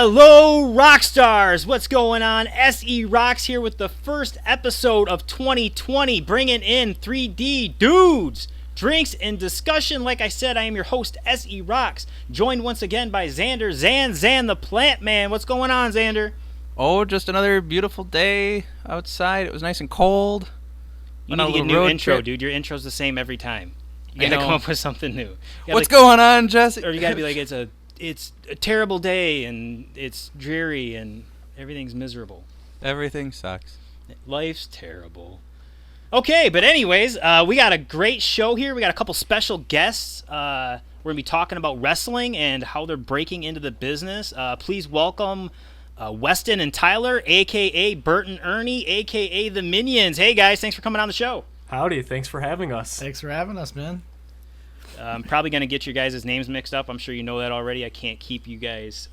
Hello, rock stars! What's going on? SE Rocks here with the first episode of 2020, bringing in 3D dudes, drinks, and discussion. Like I said, I am your host, SE Rocks, joined once again by Xander, Zan the Plant Man. What's going on, Xander? Oh, just another beautiful day outside. It was nice and cold. You need to get a new intro, dude. Your intro's the same every time. You gotta come up with something new. What's going on, Jesse? Or you gotta be like, it's a terrible day and it's dreary and everything's miserable. Everything sucks. Life's terrible. Okay, but anyways, we got a great show here. We got a couple special guests. We're going to be talking about wrestling and how they're breaking into the business. Please welcome Weston and Tyler, a.k.a. Bert and Ernie, a.k.a. the Minions. Hey, guys, thanks for coming on the show. Howdy, thanks for having us. Thanks for having us, man. I'm probably going to get your guys' names mixed up. I'm sure you know that already. I can't keep you guys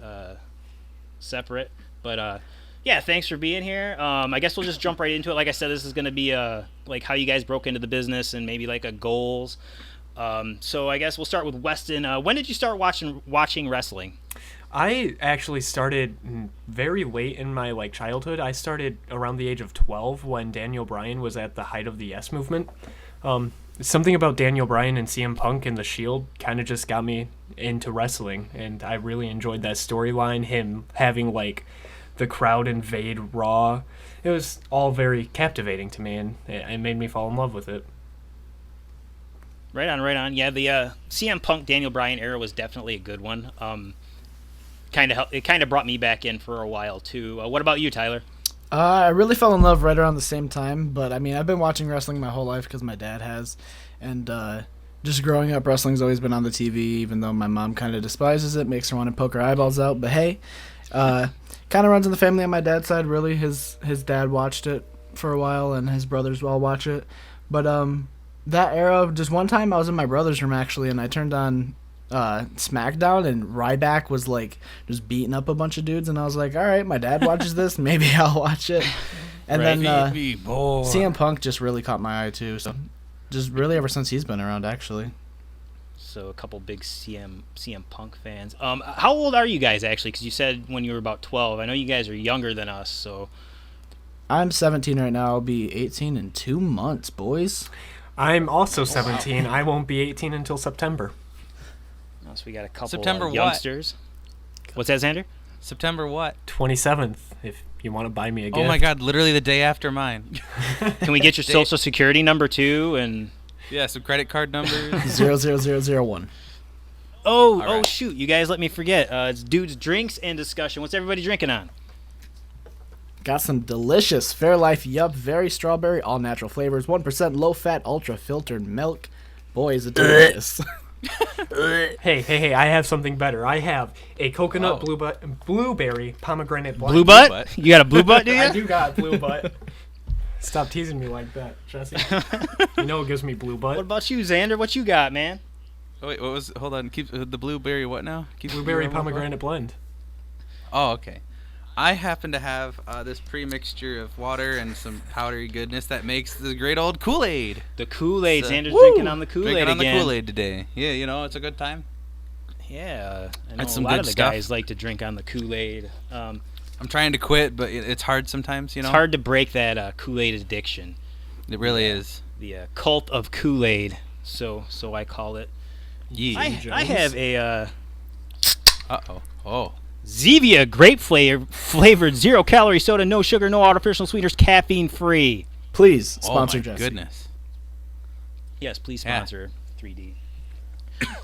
separate. But, yeah, thanks for being here. I guess we'll just jump right into it. Like I said, this is going to be like how you guys broke into the business and maybe like a goals. So I guess we'll start with Weston. When did you start watching wrestling? I actually started very late in my childhood. I started around the age of 12 when Daniel Bryan was at the height of the Yes Movement. Something about Daniel Bryan and CM Punk and The Shield kind of just got me into wrestling, and I really enjoyed that storyline, him having the crowd invade Raw. It was all very captivating to me, and it made me fall in love with it. Right on. Yeah, the CM Punk Daniel Bryan era was definitely a good one. It kind of brought me back in for a while too. What about you, Tyler? I really fell in love right around the same time, but I mean, I've been watching wrestling my whole life because my dad has, and just growing up, wrestling's always been on the TV, even though my mom kind of despises it, makes her want to poke her eyeballs out, but hey, kind of runs in the family on my dad's side, really. His dad watched it for a while, and his brothers all watch it, but that era, just one time I was in my brother's room, actually, and I turned on SmackDown, and Ryback was just beating up a bunch of dudes, and I was like, all right, my dad watches this, maybe I'll watch it. And then CM Punk just really caught my eye too, so just really ever since he's been around, actually. So a couple big CM Punk fans. How old are you guys actually? Because you said when you were about 12. I know you guys are younger than us, so. I'm 17 right now. I'll be 18 in 2 months, boys. I'm also 17. I won't be 18 until September. So we got a couple September youngsters. What's that, Xander? September what? 27th, if you want to buy me a gift. Oh my God, literally the day after mine. Can we get your social security number too? And yeah, some credit card numbers. 00001. Oh, right. Shoot, you guys let me forget. It's dudes, drinks, and discussion. What's everybody drinking on? Got some delicious Fairlife Yup, very strawberry, all natural flavors, 1% low fat, ultra filtered milk. Boy, is it delicious. Hey, I have something better. I have a coconut blueberry pomegranate blend. Blue butt? You got a blue butt, do you? I do got blue butt. Stop teasing me like that, Jesse. You know it gives me blue butt. What about you, Xander? What you got, man? Oh, wait, hold on. Keep the blueberry what now? Blueberry pomegranate blend. Oh, okay. I happen to have this pre-mixture of water and some powdery goodness that makes the great old Kool-Aid. The Kool-Aid. Xander's drinking on the Kool-Aid Drinking on again. the Kool-Aid today. Yeah, it's a good time. Yeah, I know That's a some lot good of the stuff. guys like to drink on the Kool-Aid. I'm trying to quit, but it's hard sometimes, It's hard to break that Kool-Aid addiction. It really is. The cult of Kool-Aid, so I call it. Yeah. I have a Oh. Zevia grape flavored 0-calorie soda, no sugar, no artificial sweeteners, caffeine free. Please sponsor Jesse. Goodness. Yes, please sponsor 3D.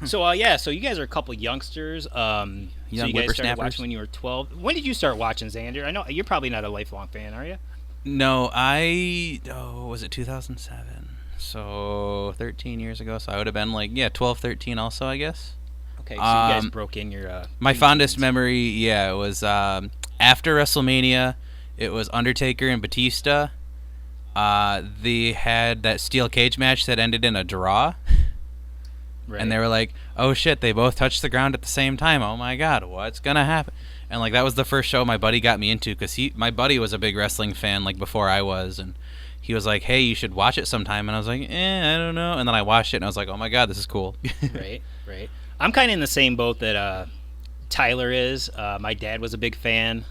So you guys are a couple youngsters. So you guys started watching when you were 12. When did you start watching, Xander? I know you're probably not a lifelong fan, are you? No, was it 2007? So 13 years ago. So I would have been 12, 13 also, I guess. Okay, so you guys broke in your... my fondest memory, it was after WrestleMania. It was Undertaker and Batista. They had that steel cage match that ended in a draw. Right. And they were like, oh shit, they both touched the ground at the same time. Oh my God, what's going to happen? And that was the first show my buddy got me into because my buddy was a big wrestling fan before I was. And he was like, hey, you should watch it sometime. And I was like, I don't know. And then I watched it and I was like, oh my God, this is cool. Right. I'm kind of in the same boat that Tyler is. My dad was a big fan.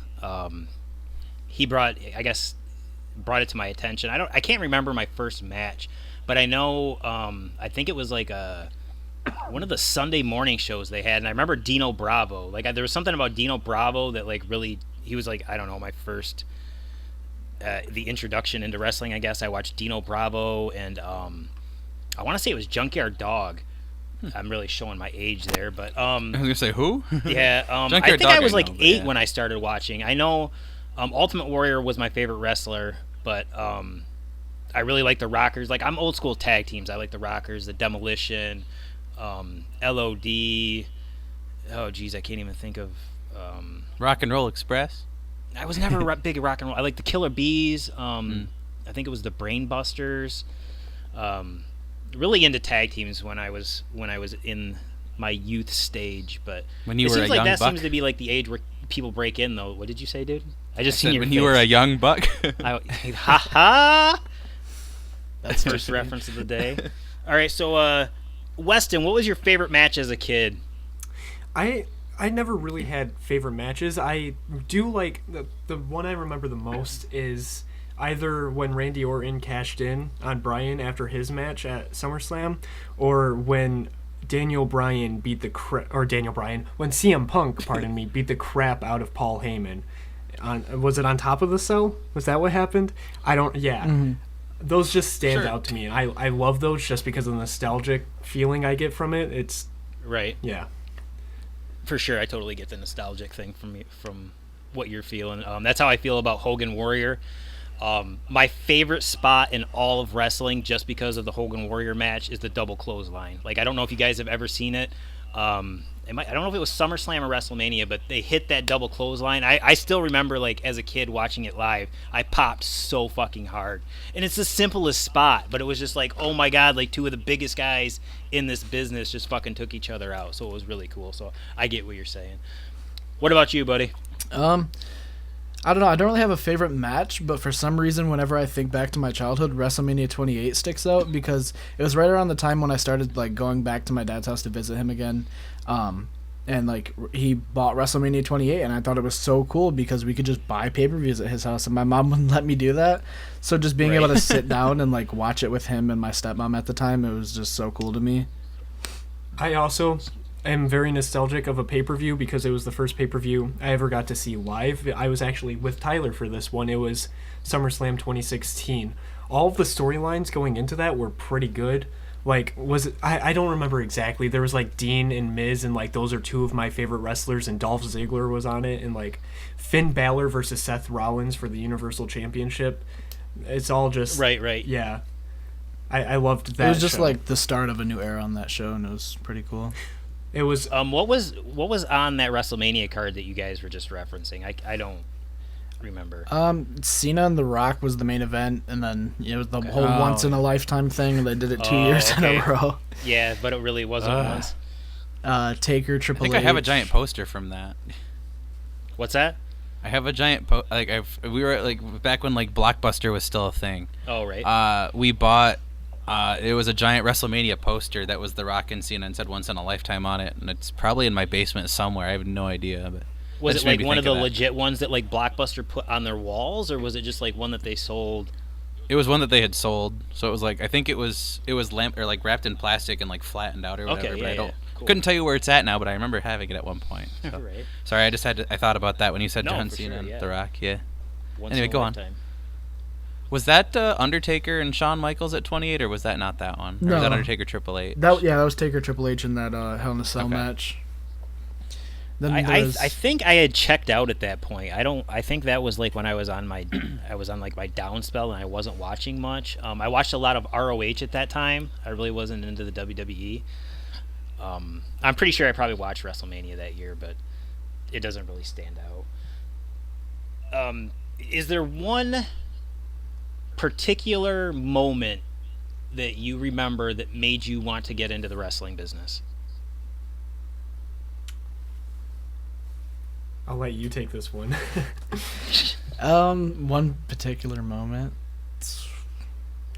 He brought it to my attention. I can't remember my first match, but I know I think it was like one of the Sunday morning shows they had, and I remember Dino Bravo. Like there was something about Dino Bravo that like really he was like, I don't know, my first the introduction into wrestling. I guess I watched Dino Bravo, and I want to say it was Junkyard Dog. I'm really showing my age there, but I was gonna say who? Yeah, I Junkyard think I Dog was I like know, but 8 yeah. when I started watching. I know Ultimate Warrior was my favorite wrestler, but I really like the Rockers. Like I'm old school tag teams. I like the Rockers, the Demolition, LOD. Oh geez, I can't even think of. Rock and Roll Express. I was never a big rock and roll. I like the Killer Bees. I think it was the Brain Busters. Really into tag teams when I was in my youth stage, but When you it were seems a like young that buck? seems to be like the age where people break in, though. What did you say, dude? I just Said seen your when face. you were a young buck. Ha ha! That's the first reference of the day. All right, so Weston, what was your favorite match as a kid? I never really had favorite matches. I do like the one I remember the most is either when Randy Orton cashed in on Bryan after his match at SummerSlam, or when when CM Punk, pardon me, beat the crap out of Paul Heyman. Was it on top of the cell? Was that what happened? I don't. Yeah. Mm-hmm. Those just stand Sure. out to me. I love those just because of the nostalgic feeling I get from it. It's Right. yeah. For sure, I totally get the nostalgic thing from what you're feeling. That's how I feel about Hogan Warrior. My favorite spot in all of wrestling, just because of the Hogan Warrior match, is the double clothesline. Like I don't know if you guys have ever seen it. I don't know if it was SummerSlam or WrestleMania, but they hit that double clothesline. I still remember, like, as a kid watching it live, I popped so fucking hard. And it's the simplest spot, but it was just like, oh my god, like two of the biggest guys in this business just fucking took each other out. So it was really cool. So I get what you're saying. What about you, buddy? I don't know. I don't really have a favorite match, but for some reason, whenever I think back to my childhood, WrestleMania 28 sticks out because it was right around the time when I started like going back to my dad's house to visit him again. And like he bought WrestleMania 28, and I thought it was so cool because we could just buy pay-per-views at his house, and my mom wouldn't let me do that. So just being able to sit down and like watch it with him and my stepmom at the time, it was just so cool to me. I also am very nostalgic of a pay-per-view because it was the first pay-per-view I ever got to see live. I was actually with Tyler for this one. It was SummerSlam 2016. All of the storylines going into that were pretty good. Like, I don't remember exactly. There was like Dean and Miz, and like those are two of my favorite wrestlers, and Dolph Ziggler was on it, and like Finn Balor versus Seth Rollins for the Universal Championship. It's all just Right. Yeah. I loved that. It was just show. like the start of a new era on that show, and it was pretty cool. It was What was on that WrestleMania card that you guys were just referencing? I don't remember. Cena and The Rock was the main event, and then it was the whole once in a lifetime thing, and they did it 2 years in a row. Yeah, but it really wasn't once. Taker, I Triple think H. I have a giant poster from that. What's that? I have a giant we were like back when like Blockbuster was still a thing. Oh, right. We bought it was a giant WrestleMania poster that was The Rock and Cena and said once in a lifetime on it, and it's probably in my basement somewhere. I have no idea, but Was just it made like me one of think the that. legit ones that like Blockbuster put on their walls, or was it just like one that they sold? It was one that they had sold, so it was like I think it was lamp or like wrapped in plastic and like flattened out or whatever. Okay, but I yeah, don't yeah. Cool. couldn't tell you where it's at now, but I remember having it at one point. So. Right. Sorry, I thought about that when you said No, John for Cena sure, and yeah. The Rock. Yeah. Once Anyway, in a go on. lifetime. Was that Undertaker and Shawn Michaels at 28, or was that not that one? Or No. was that Undertaker Triple H? That was Taker Triple H in that Hell in a Cell Okay. match. Then I there's think I had checked out at that point. I think that was like when I was on my like my down spell and I wasn't watching much. I watched a lot of ROH at that time. I really wasn't into the WWE. I'm pretty sure I probably watched WrestleMania that year, but it doesn't really stand out. Is there one particular moment that you remember that made you want to get into the wrestling business? I'll let you take this one. one particular moment.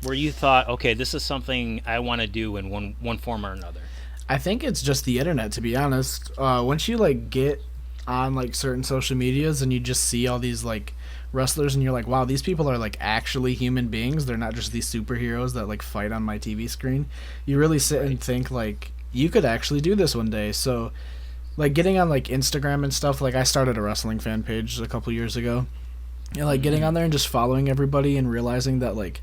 Where you thought, okay, this is something I want to do in one form or another. I think it's just the internet, to be honest. Once you like get on like certain social medias and you just see all these like wrestlers and you're like, wow, these people are like actually human beings. They're not just these superheroes that like fight on my TV screen. You really sit and think like you could actually do this one day. So like getting on like Instagram and stuff, like I started a wrestling fan page a couple years ago. And like getting on there and just following everybody and realizing that like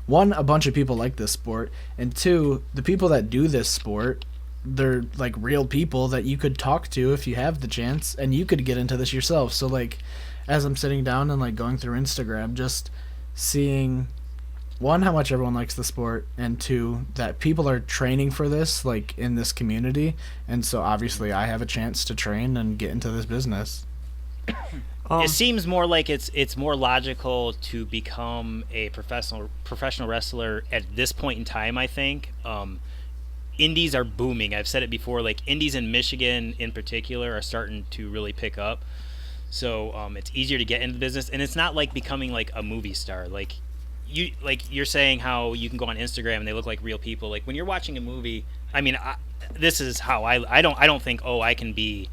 one, a bunch of people like this sport, and two, the people that do this sport, they're like real people that you could talk to if you have the chance, and you could get into this yourself. So like as I'm sitting down and like going through Instagram, just seeing one, how much everyone likes the sport, and two, that people are training for this like in this community, and so obviously I have a chance to train and get into this business. It seems more like it's more logical to become a professional wrestler at this point in time, I think. Indies are booming. I've said it before, like indies in Michigan in particular are starting to really pick up. So it's easier to get into the business, and it's not like becoming like a movie star. Like you're saying how you can go on Instagram and they look like real people. Like when you're watching a movie, I mean, this is how I don't think, oh, I can be,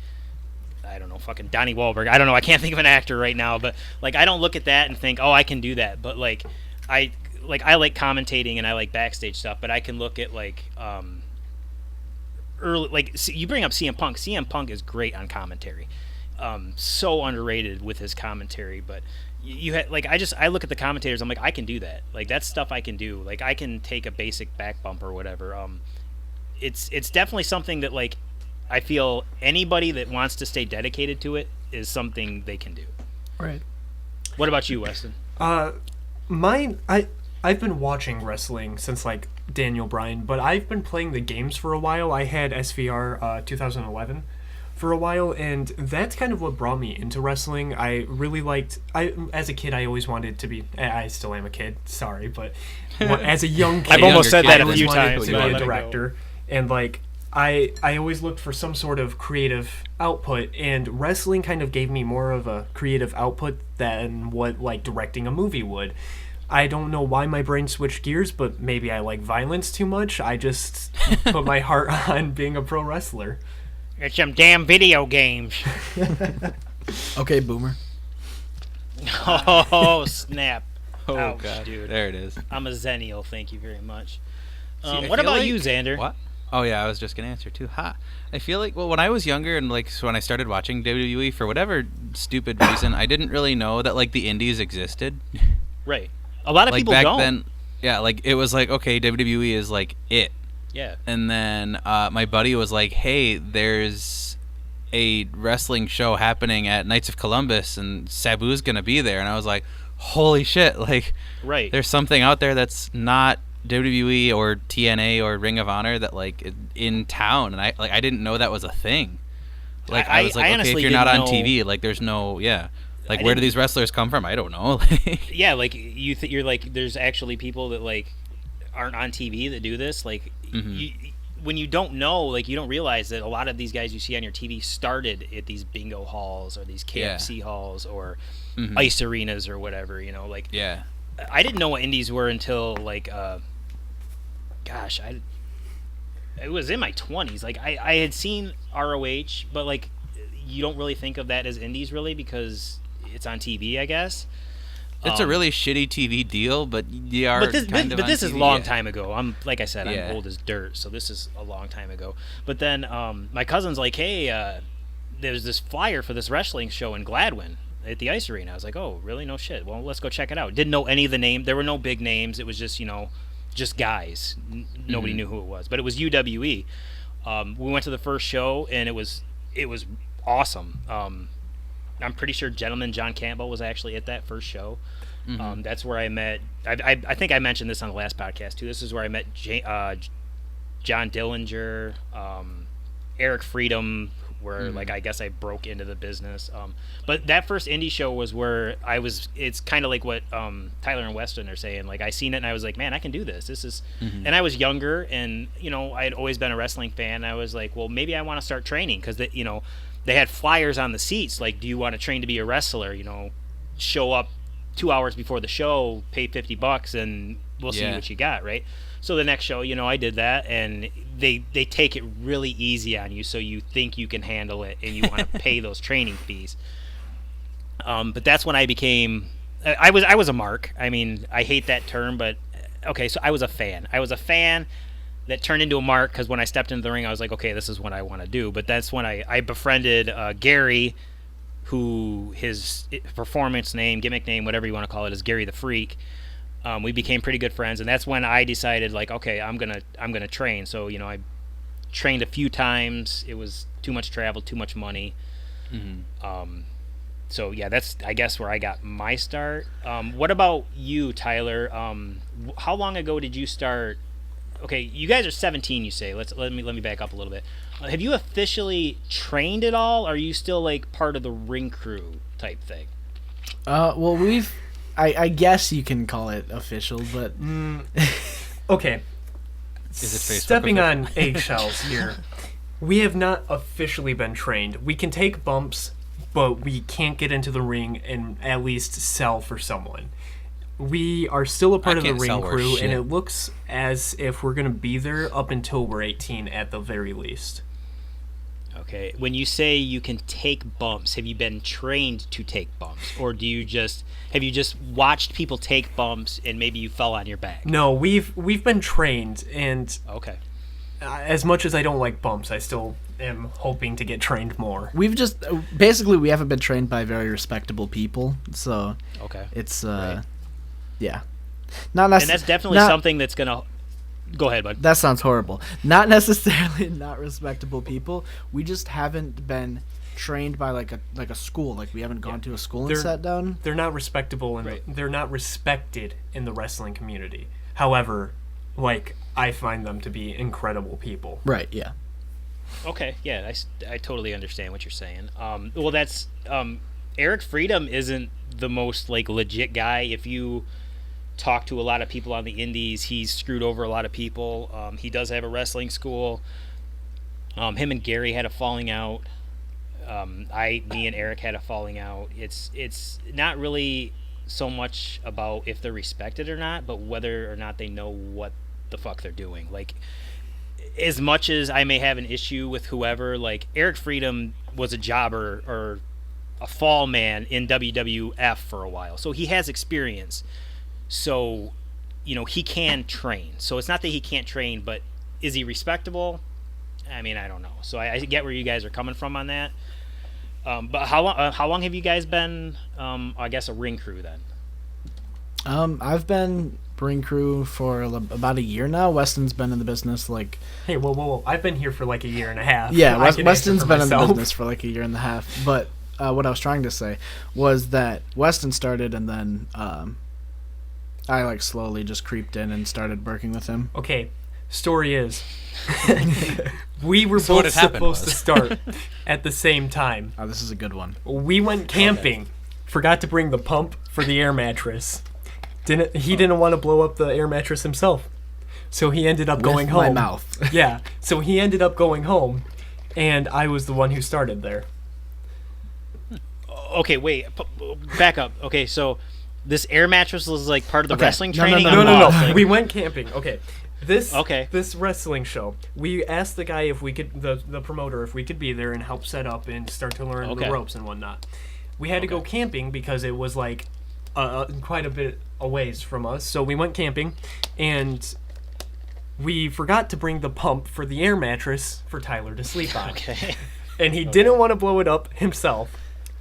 I don't know, fucking Donnie Wahlberg. I don't know. I can't think of an actor right now, but like I don't look at that and think, oh, I can do that. But like I like commentating and I like backstage stuff, but I can look at like early, like you bring up CM Punk. CM Punk is great on commentary. So underrated with his commentary, but you had like I look at the commentators. I'm like, I can do that. Like that's stuff I can do. Like I can take a basic back bump or whatever. It's definitely something that like I feel anybody that wants to stay dedicated to it is something they can do. Right. What about you, Weston? I've been watching wrestling since like Daniel Bryan, but I've been playing the games for a while. I had SVR 2011 for a while, and that's kind of what brought me into wrestling. I really liked. As a kid, I always wanted to be. I still am a kid. Sorry, but as a young kid, I've almost said that I a always few wanted times. to be a director, and like I always looked for some sort of creative output, and wrestling kind of gave me more of a creative output than what like directing a movie would. I don't know why my brain switched gears, but maybe I like violence too much. I just put my heart on being a pro wrestler. It's some damn video games. Okay, boomer. Oh, snap. Oh, Ouch, God. dude. There it is. I'm a Zennial, thank you very much. See, I what feel about like- you, Xander? What? Oh, yeah, I was just going to answer, too. I feel like, well, when I was younger and, like, so when I started watching WWE, for whatever stupid reason, I didn't really know that, like, the indies existed. Right. A lot of Like, people back don't. then, yeah, like, it was like, okay, WWE is, like, it. Yeah. And then my buddy was like, hey, there's a wrestling show happening at Knights of Columbus, and Sabu's going to be there. And I was like, holy shit, like, Right. there's something out there that's not WWE or TNA or Ring of Honor that like in town, and I didn't know that was a thing. Like I was like, okay, if honestly you're not on didn't know- TV, like there's no like I where do didn't- these wrestlers come from? I don't know. Yeah, like you're like there's actually people that like aren't on TV that do this. Like when you don't know, like you don't realize that a lot of these guys you see on your TV started at these bingo halls or these KFC halls or ice arenas or whatever. You know, like Yeah. I didn't know what indies were until like gosh, it was in my 20s. Like I had seen ROH, but like you don't really think of that as indies really because it's on TV, I guess. It's a really shitty TV deal, but you are. But this is a long TV, time ago. I'm like I said, Yeah. I'm old as dirt, so this is a long time ago. But then my cousin's like, hey, there's this flyer for this wrestling show in Gladwin at the ice arena. I was like, oh, really? No shit. Well, let's go check it out. Didn't know any of the names. There were no big names. It was just just guys. Nobody knew who it was, but it was UWE. We went to the first show and it was awesome. I'm pretty sure Gentleman John Campbell was actually at that first show. That's where I met. I think I mentioned this on the last podcast too. This is where I met John Dillinger, Eric Freedom, where like I guess I broke into the business. But that first indie show was where I was. It's kind of like what Tyler and Weston are saying. Like I seen it and I was like, man, I can do this. This is. And I was younger, and I had always been a wrestling fan. I was like, well, maybe I want to start training because they had flyers on the seats like, do you want to train to be a wrestler? Show up 2 hours before the show, pay $50, and we'll see Yeah. what you got, right? So the next show, I did that, and they take it really easy on you, so you think you can handle it, and you want to pay those training fees. But that's when I became. I was a mark. I mean, I hate that term, but okay. So I was a fan. I was a fan that turned into a mark because when I stepped into the ring, I was like, okay, this is what I want to do. But that's when I befriended Gary, who his performance name, gimmick name, whatever you want to call it, is Gary the Freak. We became pretty good friends, and that's when I decided, like, okay, I'm gonna train. So I trained a few times. It was too much travel, too much money. Mm-hmm. So yeah, that's I guess where I got my start. What about you, Tyler? How long ago did you start? Okay, you guys are 17. You say. Let me back up a little bit. Have you officially trained at all? Or are you still like part of the ring crew type thing? Well, I guess you can call it official, but Okay. Is it Facebook Stepping official? on eggshells here. We have not officially been trained. We can take bumps, but we can't get into the ring and at least sell for someone. We are still a part of the can't ring sell worth crew, and shit. it looks as if we're going to be there up until we're 18 at the very least. Okay. When you say you can take bumps, have you been trained to take bumps, or have you just watched people take bumps and maybe you fell on your back? No, we've been trained, and Okay. as much as I don't like bumps, I still am hoping to get trained more. we've just basically we haven't been trained by very respectable people, so Okay. it's Right. yeah, not And necessarily. that's definitely something that's gonna. Go ahead, bud. That sounds horrible. Not necessarily not respectable people. We just haven't been trained by like a school. Like we haven't gone to a school and They're- sat down. They're not respectable and Right. they're not respected in the wrestling community. However, like I find them to be incredible people. Right. Yeah. Okay, yeah, I totally understand what you're saying. Well, that's Eric Freedom isn't the most like legit guy. If you talk to a lot of people on the indies, he's screwed over a lot of people. He does have a wrestling school. Him and Gary had a falling out. Me and Eric had a falling out. It's not really so much about if they're respected or not, but whether or not they know what the fuck they're doing. Like, as much as I may have an issue with whoever, like Eric Freedom was a jobber or a fall man in WWF for a while, so he has experience. So, he can train. So it's not that he can't train, but is he respectable? I mean, I don't know. So I get where you guys are coming from on that. But how long have you guys been? I guess a ring crew then. I've been ring crew for about a year now. Weston's been in the business like Hey, whoa. I've been here for like a year and a half. yeah. I can Weston's answer for been in the myself. business for like a year and a half. But what I was trying to say was that Weston started, and then I like slowly just creeped in and started working with him. Okay, story is we were So what both had happened supposed to was- start at the same time. Oh, this is a good one. We went camping. Forgot to bring the pump for the air mattress. He didn't want to blow up the air mattress himself. So he ended up going With home. my mouth. Yeah. So he ended up going home, and I was the one who started there. Okay, wait, back up. Okay, so this air mattress was like part of the Okay. wrestling No, no, training. no, I'm No. lost, like- We went camping. Okay. Okay. This wrestling show. We asked the guy if we could, the promoter, if we could be there and help set up and start to learn Okay. the ropes and whatnot. We had to go Okay. camping because it was like quite a bit a ways from us. So we went camping, and we forgot to bring the pump for the air mattress for Tyler to sleep on. Okay. And he didn't want to blow it up himself.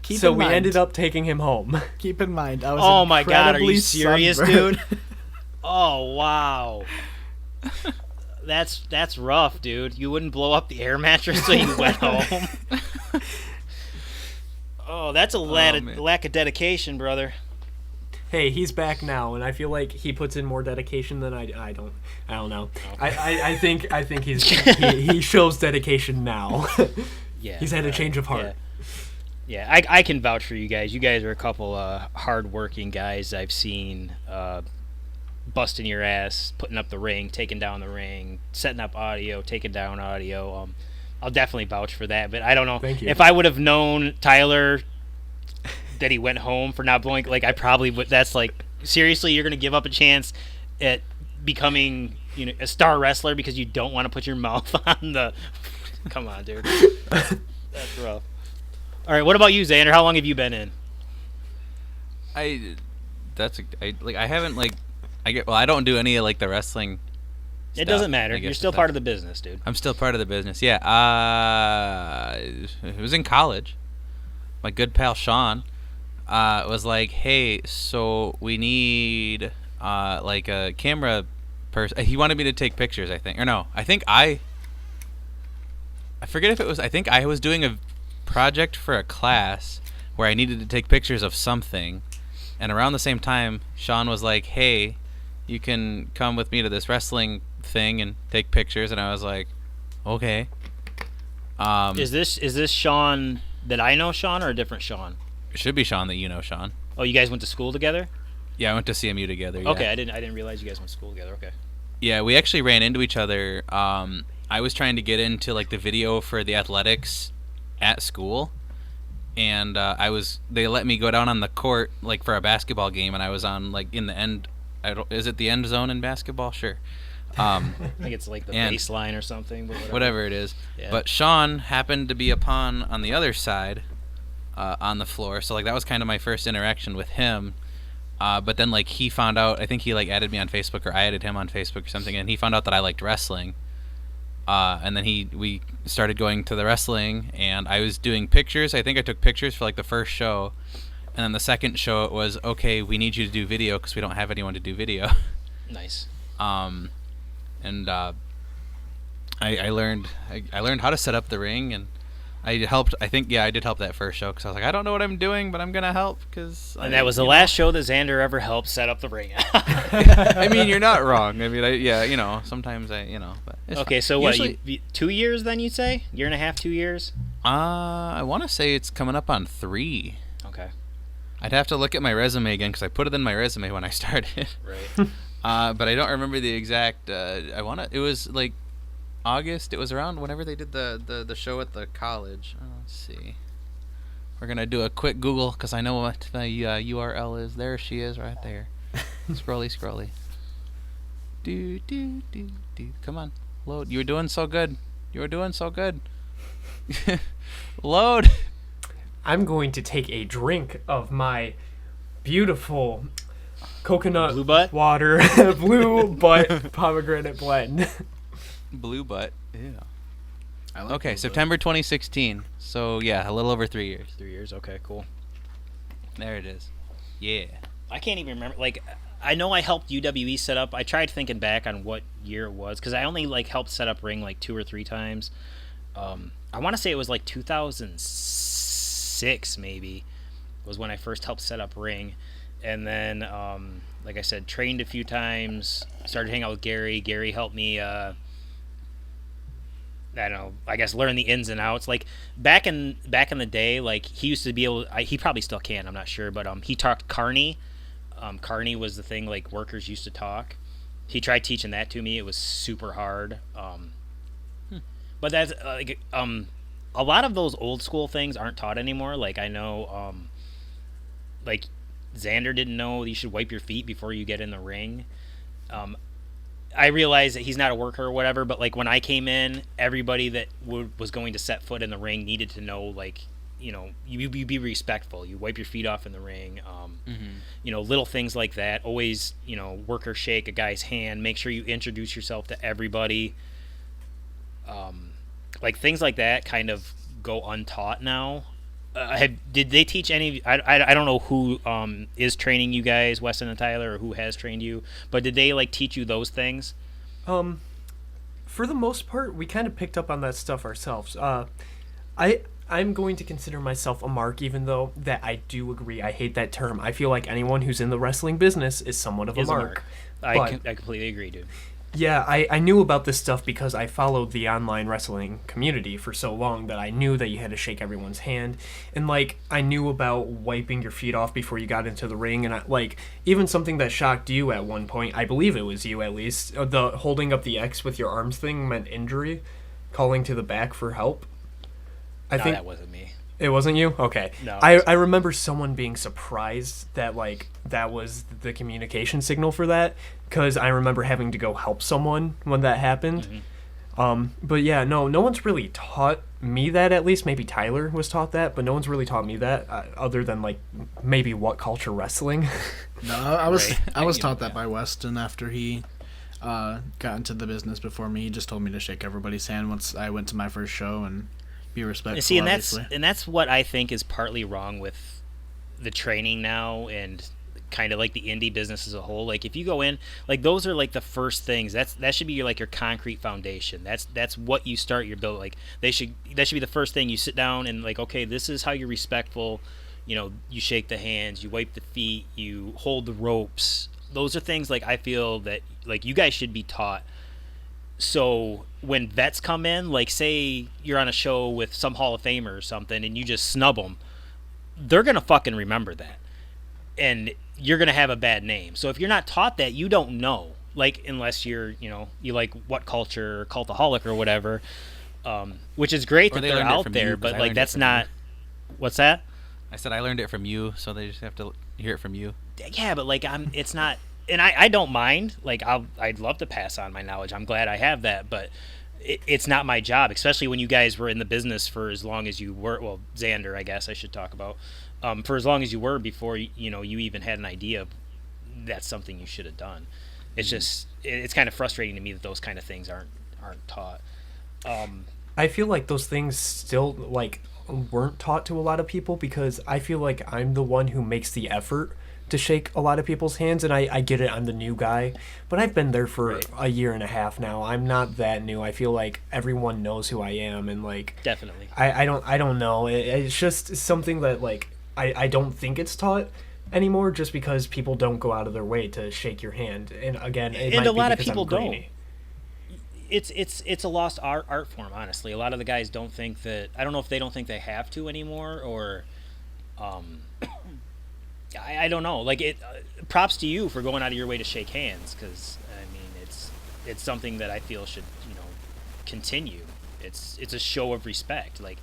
Keep So in we mind- ended up taking him home. Keep in mind, I was. Oh my God, are you incredibly serious, sunburned. dude? Oh wow. That's rough, dude. You wouldn't blow up the air mattress so you went home. Oh, that's a man. lack of dedication, brother. Hey, he's back now, and I feel like he puts in more dedication than I don't know. I think he shows dedication now. Yeah. He's had a change of heart. Yeah, I can vouch for you guys. You guys are a couple hard-working guys I've seen busting your ass, putting up the ring, taking down the ring, setting up audio, taking down audio. I'll definitely vouch for that, but I don't know. Thank you. If I would have known Tyler that he went home for not blowing, like I probably would. That's like, seriously, you're going to give up a chance at becoming a star wrestler because you don't want to put your mouth on the. Come on, dude. That's rough. All right, what about you, Xander? How long have you been in? I haven't I don't do any of like the wrestling. It doesn't matter. You're still part of the business, dude. I'm still part of the business. Yeah. It was in college. My good pal Sean was like, "Hey, so we need like a camera person." He wanted me to take pictures, I think. Or no, I forget if it was. I think I was doing a project for a class where I needed to take pictures of something, and around the same time, Sean was like, "Hey, you can come with me to this wrestling thing and take pictures," and I was like, "Okay." Is this Sean that I know, Sean, or a different Sean? It should be Sean that you know, Sean. Oh, you guys went to school together? Yeah, I went to CMU together. Yeah. Okay, I didn't realize you guys went to school together. Okay. Yeah, we actually ran into each other. I was trying to get into like the video for the athletics at school, and they let me go down on the court like for a basketball game, and I was on like in the end. Is it the end zone in basketball? Sure. I think it's like the baseline or something. But whatever it is. Yeah. But Sean happened to be on the other side on the floor, so like that was kind of my first interaction with him. But then like he found out, I think he like added me on Facebook, or I added him on Facebook or something, and he found out that I liked wrestling. And then we started going to the wrestling, and I was doing pictures. I think I took pictures for like the first show, and then the second show it was, okay, we need you to do video because we don't have anyone to do video. Nice. And I learned how to set up the ring, and I helped. I think I did help that first show because I was like, I don't know what I'm doing, but I'm gonna help because. And that was the last show that Xander ever helped set up the ring. I mean, you're not wrong. I mean, sometimes but it's okay. fine. So what? Usually, 2 years then? You'd say year and a half, 2 years? I want to say it's coming up on 3. Okay. I'd have to look at my resume again because I put it in my resume when I started. Right. But I don't remember the exact. It was like August. It was around whenever they did the show at the college. Let's see. We're gonna do a quick Google because I know what the URL is. There she is, right there. Scrolly. Do. Come on, load. You were doing so good. Load. I'm going to take a drink of my beautiful coconut Blue butt? water, blue butt pomegranate blend. Blue butt. Yeah. I like Okay, blue September 2016. So yeah, a little over 3 years. 3 years. Okay, cool. There it is. Yeah. I can't even remember. Like, I know I helped UWE set up. I tried thinking back on what year it was because I only like helped set up ring like 2 or 3 times. I want to say it was like 2006 maybe was when I first helped set up ring, and then like I said, trained a few times. Started hanging out with Gary. Gary helped me. I don't know. I guess learn the ins and outs. Like back in the day, like he used to be able. He probably still can. I'm not sure, but he talked Carney. Carney was the thing like workers used to talk. He tried teaching that to me. It was super hard. But that's like a lot of those old school things aren't taught anymore. Like I know, like Xander didn't know you should wipe your feet before you get in the ring. I realize that he's not a worker or whatever, but like when I came in, everybody that was going to set foot in the ring needed to know, like, you be respectful. You wipe your feet off in the ring. Little things like that. Always, worker shake a guy's hand. Make sure you introduce yourself to everybody. Like things like that kind of go untaught now. Did they teach any? I don't know who is training you guys, Weston and Tyler, or who has trained you, but did they like teach you those things? For the most part, we kind of picked up on that stuff ourselves. I'm going to consider myself a mark, even though that I do agree. I hate that term. I feel like anyone who's in the wrestling business is somewhat of a mark. I completely agree, dude. Yeah, I knew about this stuff because I followed the online wrestling community for so long that I knew that you had to shake everyone's hand. And, like, I knew about wiping your feet off before you got into the ring. And, even something that shocked you at one point, I believe it was you at least, the holding up the X with your arms thing meant injury, calling to the back for help. I think that wasn't me. It wasn't you? Okay. No. I remember someone being surprised that, like, that was the communication signal for that, because I remember having to go help someone when that happened. But yeah, no one's really taught me that, at least. Maybe Tyler was taught that, but no one's really taught me that, other than, like, maybe What Culture Wrestling. No, I was Right. I was You taught know, that by Weston after he got into the business before me. He just told me to shake everybody's hand once I went to my first show and be respectful. See, and obviously. that's what I think is partly wrong with the training now and kind of like the indie business as a whole. Like if you go in, like those are like the first things. That should be your, like your concrete foundation. That's what you start your build. Like that should be the first thing you sit down and like, okay, this is how you're respectful. You know, you shake the hands, you wipe the feet, you hold the ropes. Those are things like I feel that like you guys should be taught. So when vets come in, like say you're on a show with some Hall of Famer or something and you just snub them, they're going to fucking remember that. And you're going to have a bad name. So if you're not taught that, you don't know. Like unless you're, you know, you like What Culture or Cultaholic or whatever, which is great Or that they they're learned it out from there, you, 'cause but I like learned it that's from not. What's that? I said I learned it from you, so they just have to hear it from you. Yeah, but like it's not, and I don't mind. Like I'd love to pass on my knowledge. I'm glad I have that, but it's not my job, especially when you guys were in the business for as long as you were. Well, Xander, I guess I should talk about, for as long as you were before you know you even had an idea of that's something you should have done. It's just it's kind of frustrating to me that those kind of things aren't taught. I feel like those things still, like, weren't taught to a lot of people, because I feel like I'm the one who makes the effort to shake a lot of people's hands, and I get it, I'm the new guy, but I've been there for Right. a year and a half now. I'm not that new. I feel like everyone knows who I am, and like Definitely. I don't know. It's just something that, like, I don't think it's taught anymore, just because people don't go out of their way to shake your hand. And again, it And might a lot be of because people I'm don't. grainy. It's a lost art form, honestly. A lot of the guys don't think that. I don't know if they don't think they have to anymore, or I don't know. Like props to you for going out of your way to shake hands, because I mean it's something that I feel should continue. It's a show of respect. Like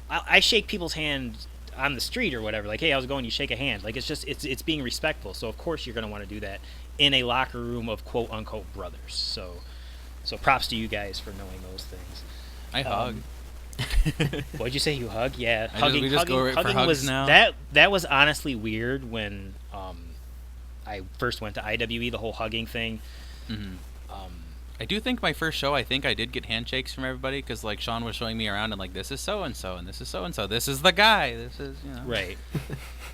I shake people's hands on the street or whatever. Like, hey, how's it going? You shake a hand. Like it's being respectful. So of course you're gonna want to do that in a locker room of quote unquote brothers. So props to you guys for knowing those things. I hug. What'd you say? You hug? Yeah, we just go right for hugging hugs was now? that was honestly weird when I first went to IWE. The whole hugging thing. hmm I do think my first show, I think I did get handshakes from everybody, because like Sean was showing me around and like, this is so and so and this is so and so, this is the guy, this is Right.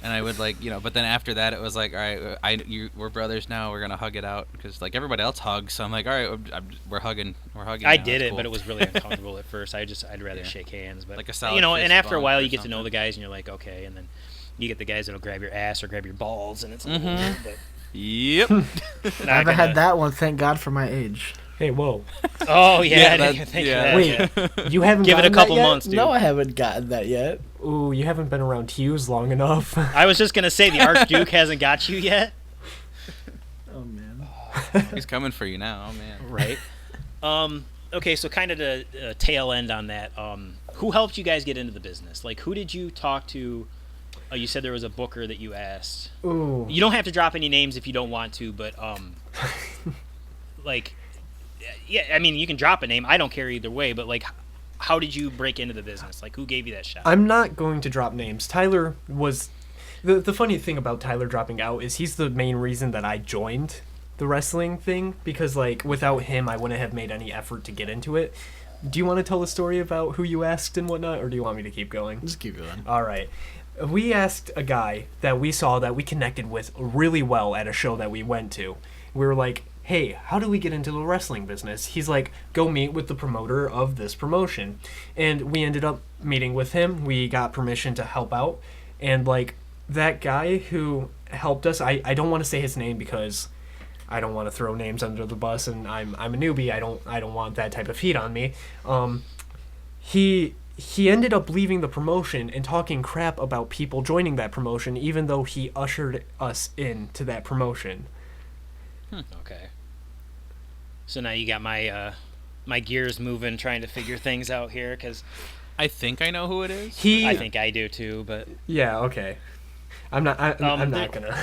And I would like but then after that it was like, all right, we're brothers now, we're gonna hug it out, because like everybody else hugs, so I'm like, all right, we're hugging. I now, did that's it, cool. but it was really uncomfortable at first. I'd rather Yeah. shake hands, but Like a solid and fist after a bump while or you get to know something. the guys and you're like, okay, and then you get the guys that'll grab your ass or grab your balls, and it's a little Mhm. weird, but Yep. not I haven't gonna- had that one, thank God for my age. Hey, whoa! Oh yeah, Yeah, I didn't that- even think yeah. of that. Wait, you haven't Give it a gotten that couple yet? months, dude. No, I haven't gotten that yet. Ooh, you haven't been around Hughes long enough. I was just gonna say the Archduke hasn't got you yet, Oh man. He's coming for you now, oh man. right? Okay, so kind of the tail end on that. Who helped you guys get into the business? Like, who did you talk to? You said there was a booker that you asked. Ooh. You don't have to drop any names if you don't want to, but like, yeah, I mean, you can drop a name. I don't care either way. But like, how did you break into the business? Like, who gave you that shot? I'm not going to drop names. Tyler was the funny thing about Tyler dropping out is he's the main reason that I joined the wrestling thing, because like without him I wouldn't have made any effort to get into it. Do you want to tell the story about who you asked and whatnot, or do you want me to keep going? Just keep going. All right. We asked a guy that we saw that we connected with really well at a show that we went to. We were like, hey, how do we get into the wrestling business? He's like, go meet with the promoter of this promotion. And we ended up meeting with him. We got permission to help out. And like that guy who helped us, I don't want to say his name because I don't want to throw names under the bus, and I'm a newbie. I don't want that type of heat on me. He ended up leaving the promotion and talking crap about people joining that promotion, even though he ushered us into that promotion. Okay. So now you got my my gears moving, trying to figure things out here, because I think I know who it is. I think I do too, but Yeah. Okay. I'm not gonna.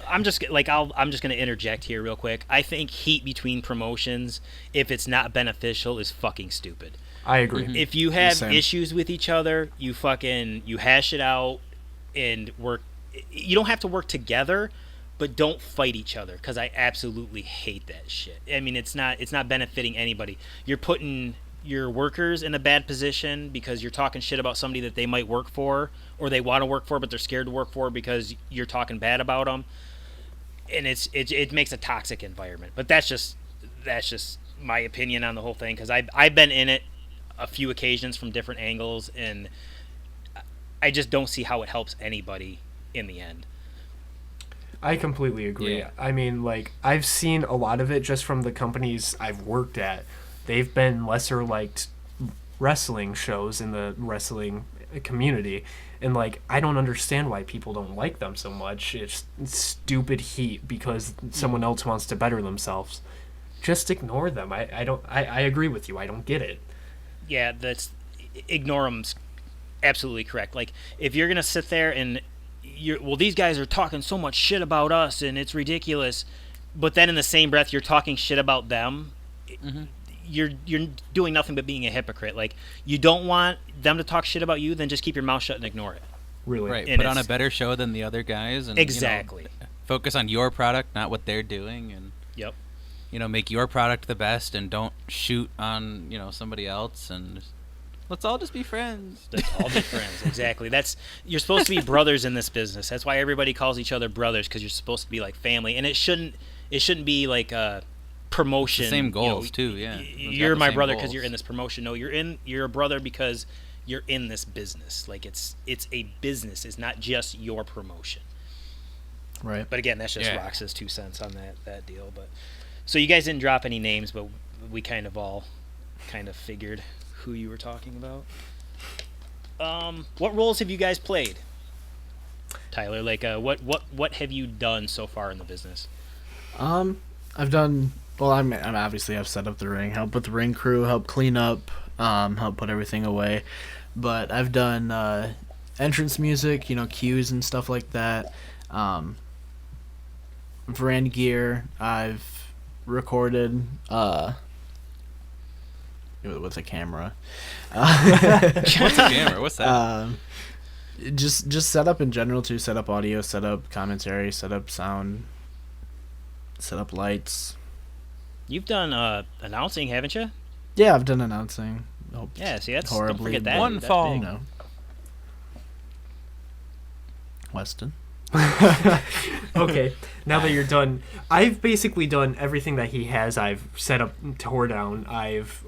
I'm just gonna interject here real quick. I think heat between promotions, if it's not beneficial, is fucking stupid. I agree. If you have Same. issues with each other, you hash it out and work. You don't have to work together, but don't fight each other, because I absolutely hate that shit. I mean, it's not benefiting anybody. You're putting your workers in a bad position because you're talking shit about somebody that they might work for, or they want to work for but they're scared to work for because you're talking bad about them, and it makes a toxic environment. But that's just my opinion on the whole thing, because I've been in it a few occasions from different angles, and I just don't see how it helps anybody in the end. I completely agree. Yeah. I mean, like, I've seen a lot of it just from the companies I've worked at. They've been lesser liked wrestling shows in the wrestling community, and like, I don't understand why people don't like them so much. It's stupid heat because someone else wants to better themselves. Just ignore them. I agree with you. I don't get it. Yeah, that's ignore them's absolutely correct. Like, if you're gonna sit there and these guys are talking so much shit about us and it's ridiculous, but then in the same breath you're talking shit about them. You're doing nothing but being a hypocrite. Like, you don't want them to talk shit about you, then just keep your mouth shut and ignore it. Really. Right, And put on a it's- better show than the other guys, and Exactly. focus on your product, not what they're doing, and Yep. make your product the best, and don't shoot on somebody else, and let's all just be friends. Let's all be friends. Exactly. You're supposed to be brothers in this business. That's why everybody calls each other brothers, because you're supposed to be like family, and it shouldn't be like a promotion. The same goals too, yeah. You're my brother because you're in this promotion. No, you're a brother because you're in this business. Like, it's a business. It's not just your promotion. Right. But again, that's just Yeah. Rox's 2 cents on that deal. But so you guys didn't drop any names, but we kind of figured who you were talking about. What roles have you guys played, Tyler? Like, what have you done so far in the business? I've done. Well, I'm obviously I've set up the ring, helped with the ring crew, helped clean up, helped put everything away. But I've done entrance music, cues and stuff like that. Brand gear. I've recorded with a camera. What's a camera? What's that? Just set up in general too. Set up audio, set up commentary, set up sound, set up lights. You've done announcing, haven't you? Yeah, I've done announcing. Yeah, see, don't horribly. forget that. One That's fall. big. Weston. Okay, now that you're done, I've basically done everything that he has. I've set up, tore down, I've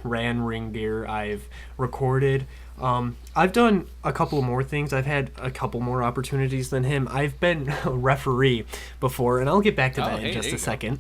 ran ring gear, I've recorded. I've done a couple more things. I've had a couple more opportunities than him. I've been a referee before, and I'll get back to that in just a second.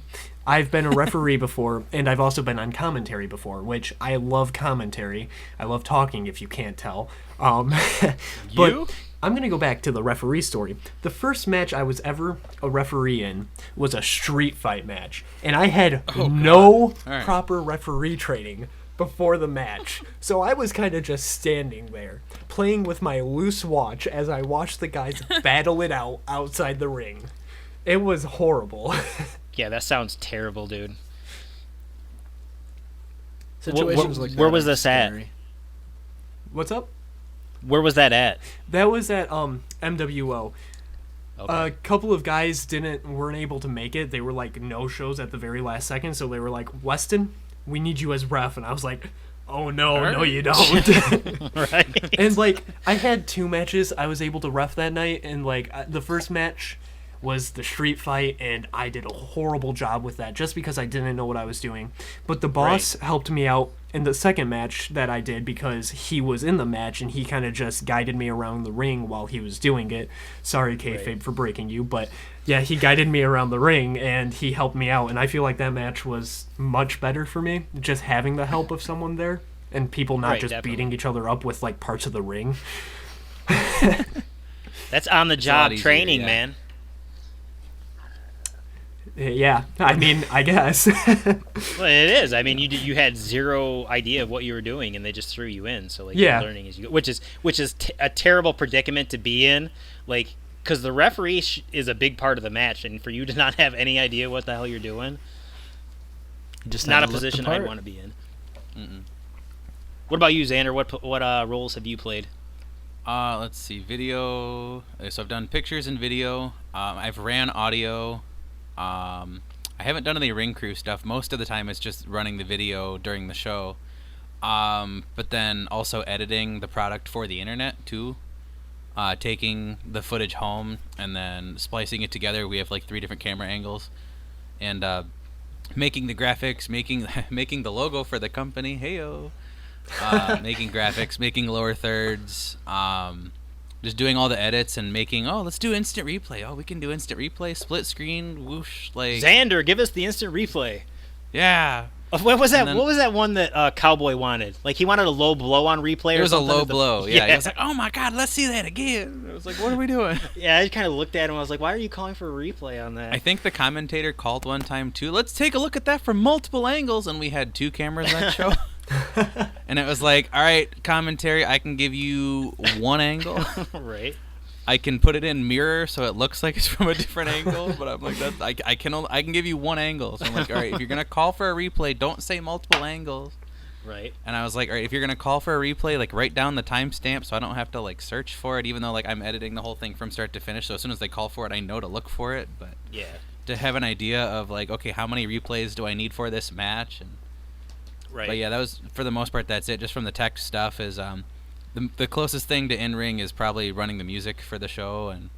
I've been a referee before, and I've also been on commentary before, which I love commentary. I love talking, if you can't tell. But You? I'm going to go back to the referee story. The first match I was ever a referee in was a street fight match, and I had no right. proper referee training before the match. So I was kind of just standing there, playing with my loose watch as I watched the guys battle it out outside the ring. It was horrible. Yeah, that sounds terrible, dude. Situations like that where was are this at? scary. What's up? Where was that at? That was at MWO. Okay. A couple of guys weren't able to make it. They were like no shows at the very last second, so they were like, Weston, we need you as ref. And I was like, oh no, you don't. Right. And like, I had 2 matches I was able to ref that night, and like the first match was the street fight, and I did a horrible job with that just because I didn't know what I was doing. But the boss helped me out in the second match that I did because he was in the match and he kind of just guided me around the ring while he was doing it. Sorry, kayfabe, for breaking you, but yeah, he guided me around the ring and he helped me out, and I feel like that match was much better for me, just having the help of someone there and people not just definitely. beating each other up with like parts of the ring. That's on the job easier, training, yeah. man. Yeah, I mean, I guess. Well, it is. I mean, you had zero idea of what you were doing, and they just threw you in. So like, Yeah. you're learning as you go, which is a terrible predicament to be in. Like, because the referee is a big part of the match, and for you to not have any idea what the hell you're doing, Just not had a to look the position I'd part. want to be in. Mm-mm. What about you, Xander? What roles have you played? Let's see, video. So I've done pictures and video. I've ran audio. I haven't done any ring crew stuff. Most of the time, it's just running the video during the show. But then also editing the product for the internet too. Taking the footage home and then splicing it together. We have like 3 different camera angles, and making the graphics, making the logo for the company. Heyo. Making graphics, making lower thirds, just doing all the edits and making. Oh, let's do instant replay. Oh, we can do instant replay, split screen, whoosh, like. Xander, give us the instant replay. Yeah. What was that? And then- What was that one that Cowboy wanted? Like, he wanted a low blow on replay. It or was a something low at the- blow. Yeah. He was like, oh my god, let's see that again. I was like, what are we doing? Yeah, I kind of looked at him. I was like, why are you calling for a replay on that? I think the commentator called one time too. Let's take a look at that from multiple angles, and we had 2 cameras that show. And it was like, all right, commentary, I can give you one angle. Right. I can put it in mirror so it looks like it's from a different angle, but I'm like, I can give you one angle. So I'm like, all right, if you're gonna call for a replay, don't say multiple angles. Right. And I was like, all right, if you're gonna call for a replay, like write down the timestamp so I don't have to like search for it, even though like I'm editing the whole thing from start to finish. So as soon as they call for it, I know to look for it. But Yeah. to have an idea of like, okay, how many replays do I need for this match? And Right. but yeah, that was for the most part. That's it. Just from the tech stuff is the closest thing to in ring is probably running the music for the show, and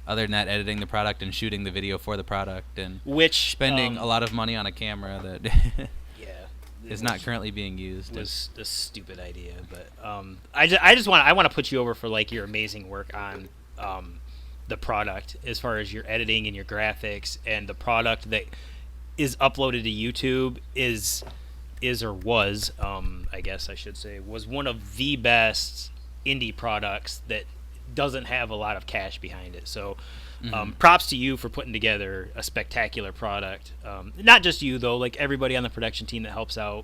other than that, editing the product and shooting the video for the product, and Which spending a lot of money on a camera that Yeah. is not currently being used. Was a stupid idea, but I want to put you over for like your amazing work on the product as far as your editing and your graphics, and the product that is uploaded to YouTube is or was, I guess I should say, was one of the best indie products that doesn't have a lot of cash behind it. So props to you for putting together a spectacular product. Not just you, though, like everybody on the production team that helps out,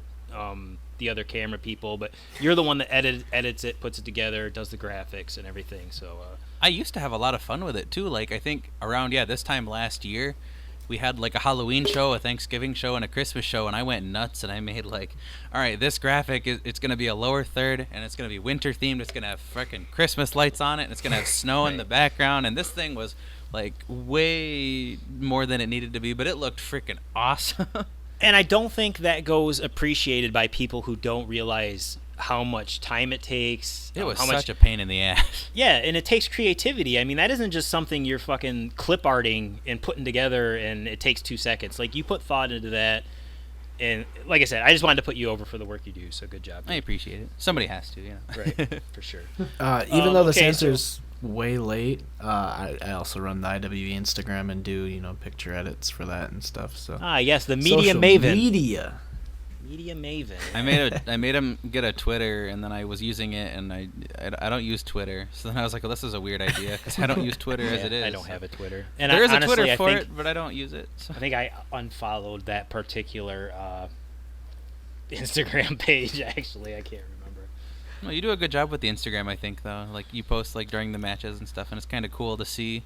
the other camera people, but you're the one that edits it, puts it together, does the graphics and everything. So I used to have a lot of fun with it too. Like I think around this time last year, we had like a Halloween show, a Thanksgiving show, and a Christmas show, and I went nuts and I made like, all right, this graphic it's gonna be a lower third, and it's gonna be winter themed. It's gonna have freaking Christmas lights on it, and it's gonna have snow in the background. And this thing was like way more than it needed to be, but it looked freaking awesome. and I don't think that goes appreciated by people who don't realize how much time it takes. It was how such much, a pain in the ass. Yeah, and it takes creativity. I mean, that isn't just something you're fucking clip arting and putting together and it takes 2 seconds. Like, you put thought into that, and like I said, I just wanted to put you over for the work you do, so good job. I appreciate it. Somebody has to, Right, for sure. Even though the okay, sensor's way late, I also run the IWE Instagram and do picture edits for that and stuff. So Ah, yes, the media Social maven. Media Maven. I made him get a Twitter, and then I was using it, and I don't use Twitter. So then I was like, well, this is a weird idea because I don't use Twitter as Yeah, it is. I don't have a Twitter. And There is a honestly, Twitter for I think, it, but I don't use it. So. I think I unfollowed that particular Instagram page. Actually, I can't remember. Well, you do a good job with the Instagram, I think, though. Like you post like during the matches and stuff, and it's kind of cool to see.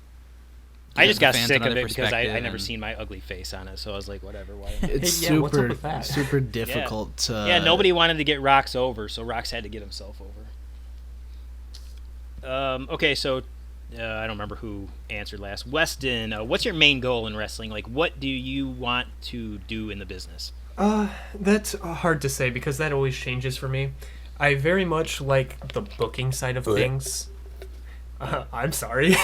I just got fans sick of another it because I perspective never and- seen my ugly face on it, so I was like, whatever. Why? It's Yeah, what's up super with that? super difficult to. Yeah, nobody wanted to get Rox over, so Rox had to get himself over. Okay, so I don't remember who answered last. Weston, what's your main goal in wrestling? Like, what do you want to do in the business? That's hard to say because that always changes for me. I very much like the booking side of things. I'm sorry.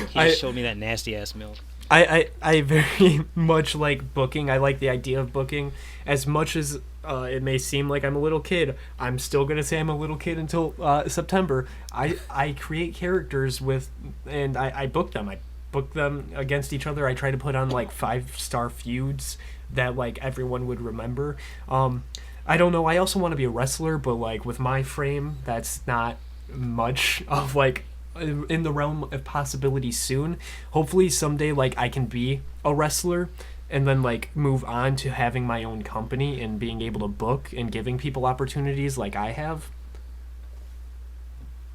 He just showed me that nasty ass milk. I very much like booking. I like the idea of booking. As much as it may seem like I'm a little kid, I'm still going to say I'm a little kid until September. I create characters and I book them. I book them against each other. I try to put on like 5-star feuds that like everyone would remember. I don't know. I also want to be a wrestler, but like with my frame, that's not much of like in the realm of possibility soon. Hopefully someday, like, I can be a wrestler and then, like, move on to having my own company and being able to book and giving people opportunities like I have.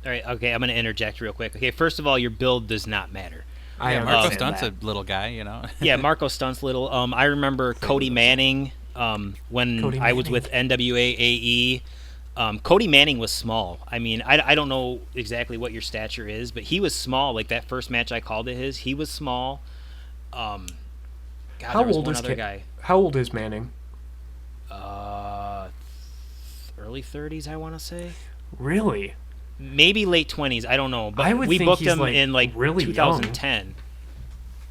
All right, okay, I'm going to interject real quick. Okay, first of all, your build does not matter. I Marco understand Stunt's that. a little guy, you know. Yeah, Marco Stunt's little. I remember Cody Manning when Cody I was Manning. with NWA AE. Cody Manning was small. I mean, I don't know exactly what your stature is, but he was small. Like that first match I called at his, he was small. God, How there was old one is other guy. How old is Manning? Early 30s, I want to say. Really? Maybe late 20s. I don't know. But I would we think booked he's, him like, in like really 2010.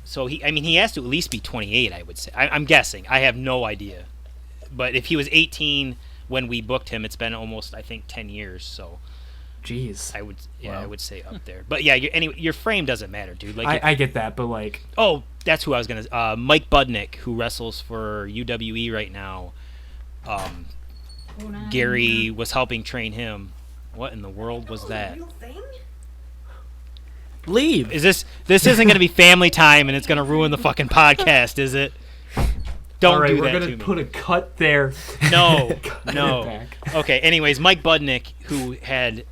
So he has to at least be 28. I would say. I'm guessing. I have no idea. But if he was 18 when we booked him, it's been almost, I think, 10 years. So Jeez. I would say up there. But yeah, anyway, your frame doesn't matter, dude. Like I get that, but like, oh, that's who I was gonna. Mike Budnick, who wrestles for UWE right now. Gary was helping train him. What in the world was that? Leave. Is this isn't gonna be family time and it's gonna ruin the fucking podcast, is it? Don't all right, do we're that gonna to me. put a cut there. No, Cut no. it back. Okay. Anyways, Mike Budnick, who had,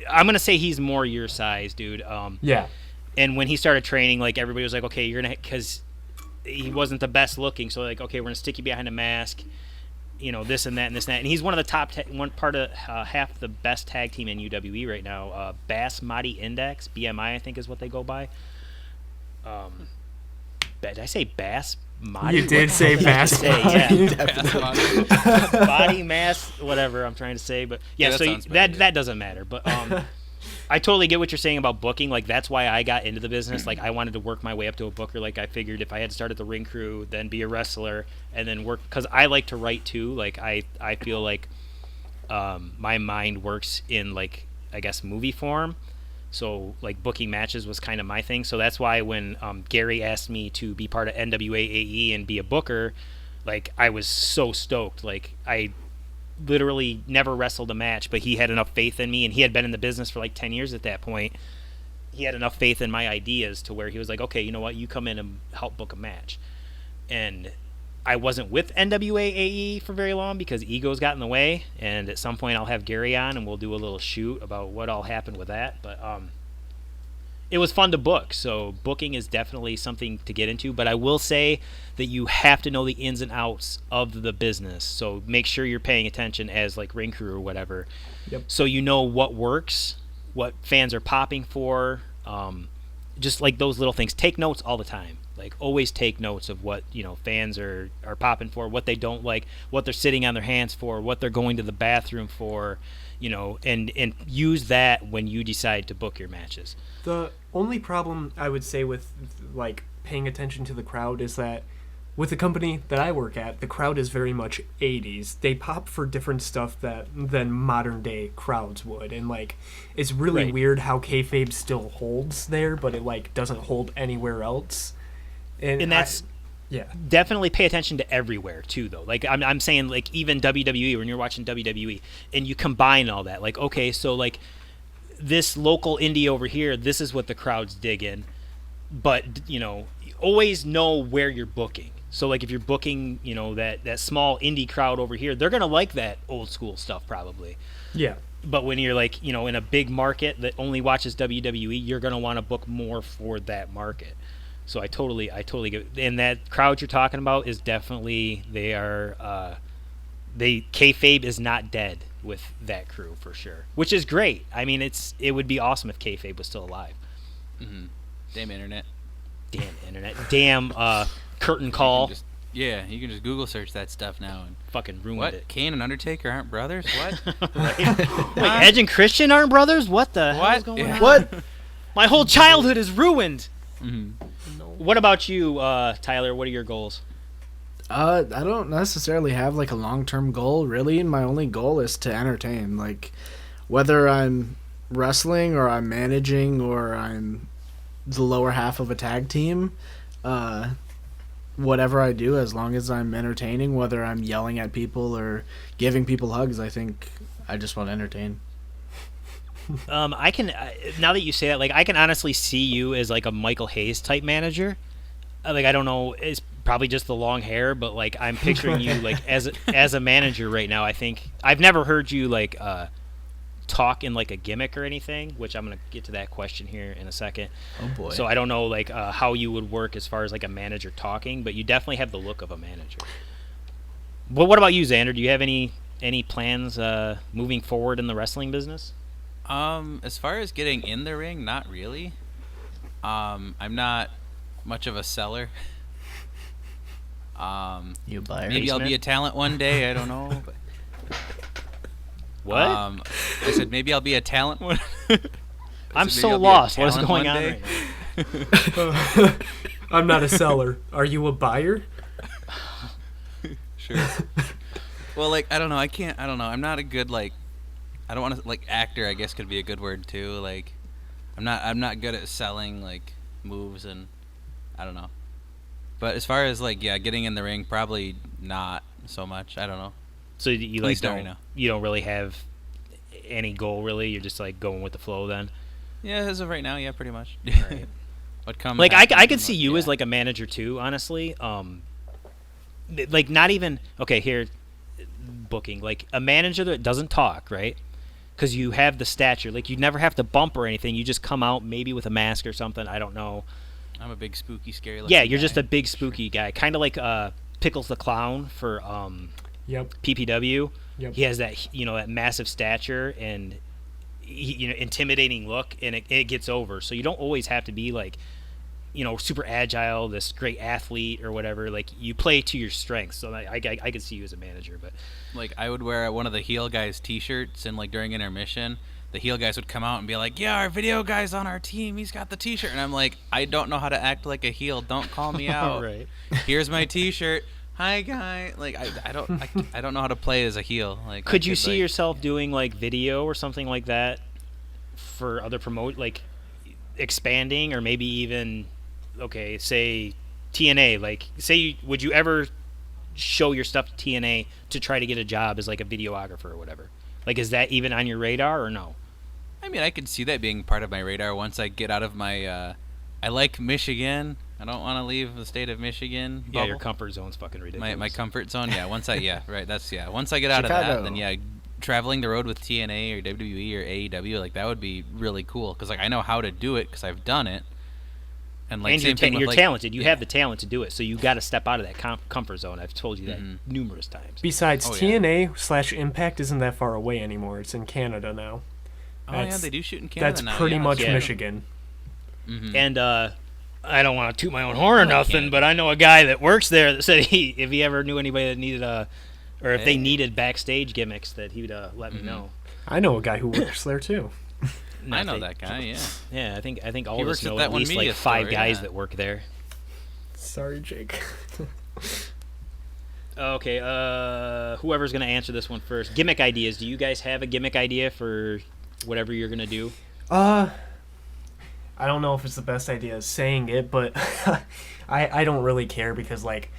I'm gonna say he's more your size, dude. Yeah. And when he started training, like everybody was like, okay, you're gonna, because he wasn't the best looking, so like, okay, we're gonna stick you behind a mask, you know, this and that and this and that. And he's one of the top, one part of half the best tag team in UWE right now. Bass Madi Index, BMI, I think is what they go by. Did I say Bass Madi? You did say Bass Say, Madi. yeah. Body mass, whatever I'm trying to say, but yeah, Yeah, that so sounds better, that doesn't matter. But I totally get what you're saying about booking. Like that's why I got into the business. Like I wanted to work my way up to a booker. Like I figured if I had to start at the ring crew, then be a wrestler, and then work, because I like to write too. Like I feel like my mind works in, like, I guess, movie form. So like booking matches was kind of my thing. So that's why when Gary asked me to be part of NWA AE and be a booker, like I was so stoked. Like I literally never wrestled a match, but he had enough faith in me, and he had been in the business for like 10 years at that point. He had enough faith in my ideas to where he was like, okay, you know what, you come in and help book a match. And I wasn't with NWA AE for very long because egos got in the way, and at some point I'll have Gary on and we'll do a little shoot about what all happened with that. But it was fun to book, so booking is definitely something to get into. But I will say that you have to know the ins and outs of the business, so make sure you're paying attention as like ring crew or whatever. Yep. So you know what works, what fans are popping for, just like those little things. Take notes all the time. Like always take notes of what, you know, fans are popping for, what they don't like, what they're sitting on their hands for, what they're going to the bathroom for, you know, and use that when you decide to book your matches. The only problem I would say with like paying attention to the crowd is that with the company that I work at, the crowd is very much 80s. They pop for different stuff than modern day crowds would, and like it's really Right. weird how kayfabe still holds there, but it like doesn't hold anywhere else. And that's yeah. definitely pay attention to everywhere too, though. Like I'm saying, like even WWE, when you're watching WWE and you combine all that, like, okay, so like this local indie over here, this is what the crowd's digging, but you know, always know where you're booking. So like if you're booking, you know, that small indie crowd over here, they're gonna like that old school stuff probably. Yeah. But when you're like, you know, in a big market that only watches WWE, you're gonna want to book more for that market. So I totally get, and that crowd you're talking about is definitely, kayfabe is not dead with that crew for sure, which is great. I mean, it would be awesome if kayfabe was still alive. Mm-hmm. Damn internet. Damn internet. Damn curtain call. You can just Google search that stuff now and Fucking ruined what? it. Kane and Undertaker aren't brothers? What? Wait, Edge and Christian aren't brothers? What the hell is What? going Yeah. on? What? My whole childhood is ruined. Mm-hmm. What about you, Tyler? What are your goals? I don't necessarily have like a long-term goal, really. My only goal is to entertain. Like, whether I'm wrestling or I'm managing or I'm the lower half of a tag team, whatever I do, as long as I'm entertaining, whether I'm yelling at people or giving people hugs, I think I just want to entertain. I can now that you say that, like I can honestly see you as like a Michael Hayes type manager. Like I don't know, it's probably just the long hair, but like I'm picturing you like as a manager right now. I think I've never heard you like talk in like a gimmick or anything, which I'm gonna get to that question here in a second. Oh boy. So I don't know like how you would work as far as like a manager talking, but you definitely have the look of a manager. Well, what about you, Xander? Do you have any plans moving forward in the wrestling business? As far as getting in the ring, not really. I'm not much of a seller. You buyer. Maybe I'll be a talent one day. I don't know. But, What? I said maybe I'll be a talent one. I'm so lost. What is going on right now? I'm not a seller. Are you a buyer? Sure. Well, like I don't know. I don't know. I'm not a good like. I don't want to like actor. I guess could be a good word too. Like, I'm not good at selling like moves and I don't know. But as far as like getting in the ring, probably not so much. I don't know. So you At like least not don't right now. you don't really have any goal really? You're just like going with the flow then. Yeah, as of right now, yeah, pretty much. Right. What comes? Like I happens could and see what- you yeah. as like a manager too, honestly. Like not even okay here, booking like a manager that doesn't talk, right? Because you have the stature, like you never have to bump or anything. You just come out maybe with a mask or something. I don't know. I'm a big spooky, scary. Looking Yeah, you're guy. just a big spooky guy, kind of like Pickles the Clown for Yep. PPW. Yep. He has that that massive stature and intimidating look, and it gets over. So you don't always have to be like super agile, this great athlete or whatever. Like you play to your strengths. So I could see you as a manager, but Like I would wear one of the heel guys T-shirts, and like during intermission, the heel guys would come out and be like, "Yeah, our video guy's on our team. He's got the T-shirt." And I'm like, "I don't know how to act like a heel. Don't call me out. right. Here's my T-shirt. Hi, guy." Like I don't know how to play as a heel. Like Could I you see like, yourself doing like video or something like that for other like expanding, or maybe even say TNA? Like would you ever show your stuff to TNA to try to get a job as like a videographer or whatever? Like is that even on your radar or no? I mean, I could see that being part of my radar once I get out of my. I like Michigan. I don't want to leave the state of Michigan. Yeah, your bubble. comfort zone's fucking ridiculous. My comfort zone. Yeah, once I right. Once I get out of that, Chicago. then traveling the road with TNA or WWE or AEW, like that would be really cool because like I know how to do it because I've done it. And like and same thing with, you're like, talented. You yeah. have the talent to do it. So you got to step out of that comfort zone. I've told you that numerous times. Besides, Oh, yeah. TNA/Impact isn't that far away anymore. It's in Canada now. Oh yeah, That's- they do shoot in Canada That's now. pretty yeah, much yeah. Michigan. Mm-hmm. And I don't want to toot my own horn or nothing, Canada. but I know a guy that works there that said if he ever knew anybody that needed or if they Hey. needed backstage gimmicks, that he would let me know. I know a guy who works there too. I know that guy. Yeah. Yeah, I think all He of us works at know that at one least media like 5 store, guys yeah. that work there. Sorry, Jake. Okay, whoever's gonna answer this one first. Gimmick ideas. Do you guys have a gimmick idea for whatever you're gonna do? I don't know if it's the best idea saying it, but I don't really care because like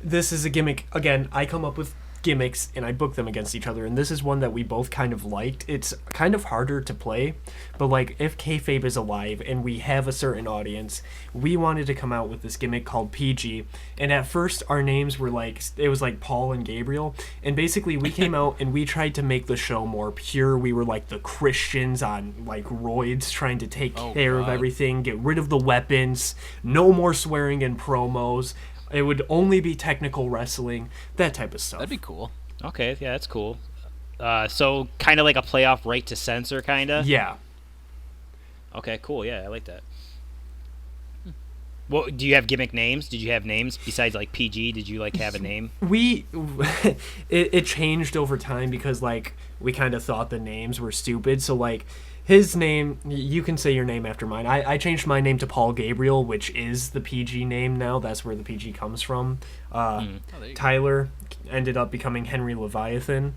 this is a gimmick. Again, I come up with gimmicks and I book them against each other, and this is one that we both kind of liked. It's kind of harder to play, but like if kayfabe is alive and we have a certain audience, we wanted to come out with this gimmick called PG. And at first our names were like, it was like Paul and Gabriel, and basically we came out and we tried to make the show more pure. We were like the Christians on like roids, trying to take Oh, care of God. everything, get rid of the weapons, no more swearing in promos. It would only be technical wrestling, that type of stuff. That'd be cool. Okay, yeah, that's cool. So kind of like a playoff right to censor, kind of. Yeah. Okay, cool. Yeah, I like that. Well, do you have gimmick names? Did you have names besides like PG? Did you like have a name? It changed over time because like we kind of thought the names were stupid. So like his name, you can say your name after mine. I changed my name to Paul Gabriel, which is the PG name now. That's where the PG comes from. Oh, there you go. Tyler ended up becoming Henry Leviathan,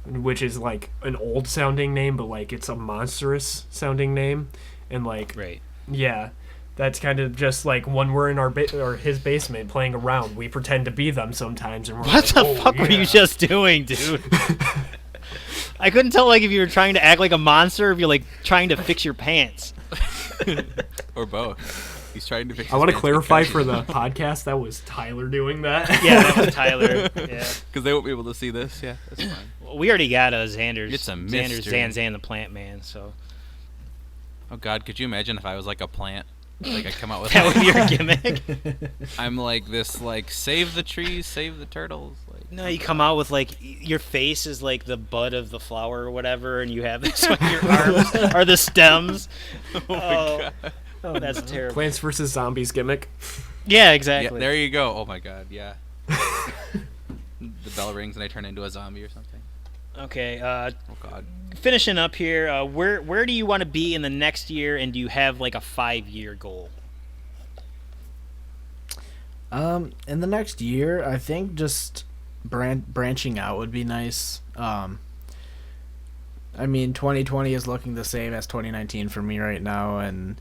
which is like an old sounding name, but like it's a monstrous sounding name. And like Right. yeah, that's kind of just like when we're in our or his basement playing around, we pretend to be them sometimes. And we're What like, the "Oh, fuck were yeah." you just doing, dude? I couldn't tell like if you were trying to act like a monster, or if you're like trying to fix your pants. Or both. He's trying to fix. I want to his clarify pants for the podcast that was Tyler doing that. Yeah, that was Tyler. Yeah, because they won't be able to see this. Yeah, that's fine. well, we already got Xander's. It's a Xander's mystery. Zan the Plant Man. So Oh God, could you imagine if I was like a plant? Like I come out with that would be your gimmick. I'm like this, like save the trees, save the turtles. Like No, you come out with like your face is like the bud of the flower or whatever, and you have this on your arms are the stems. oh my God. Oh, that's terrible. Plants vs. Zombies gimmick. Yeah, Yeah, exactly. there you go. Oh my God, yeah. The bell rings and I turn into a zombie or something. Okay, Oh God. finishing up here. Where do you want to be in the next year, and do you have like a 5-year goal? In the next year, I think just branching out would be nice. I mean, 2020 is looking the same as 2019 for me right now, and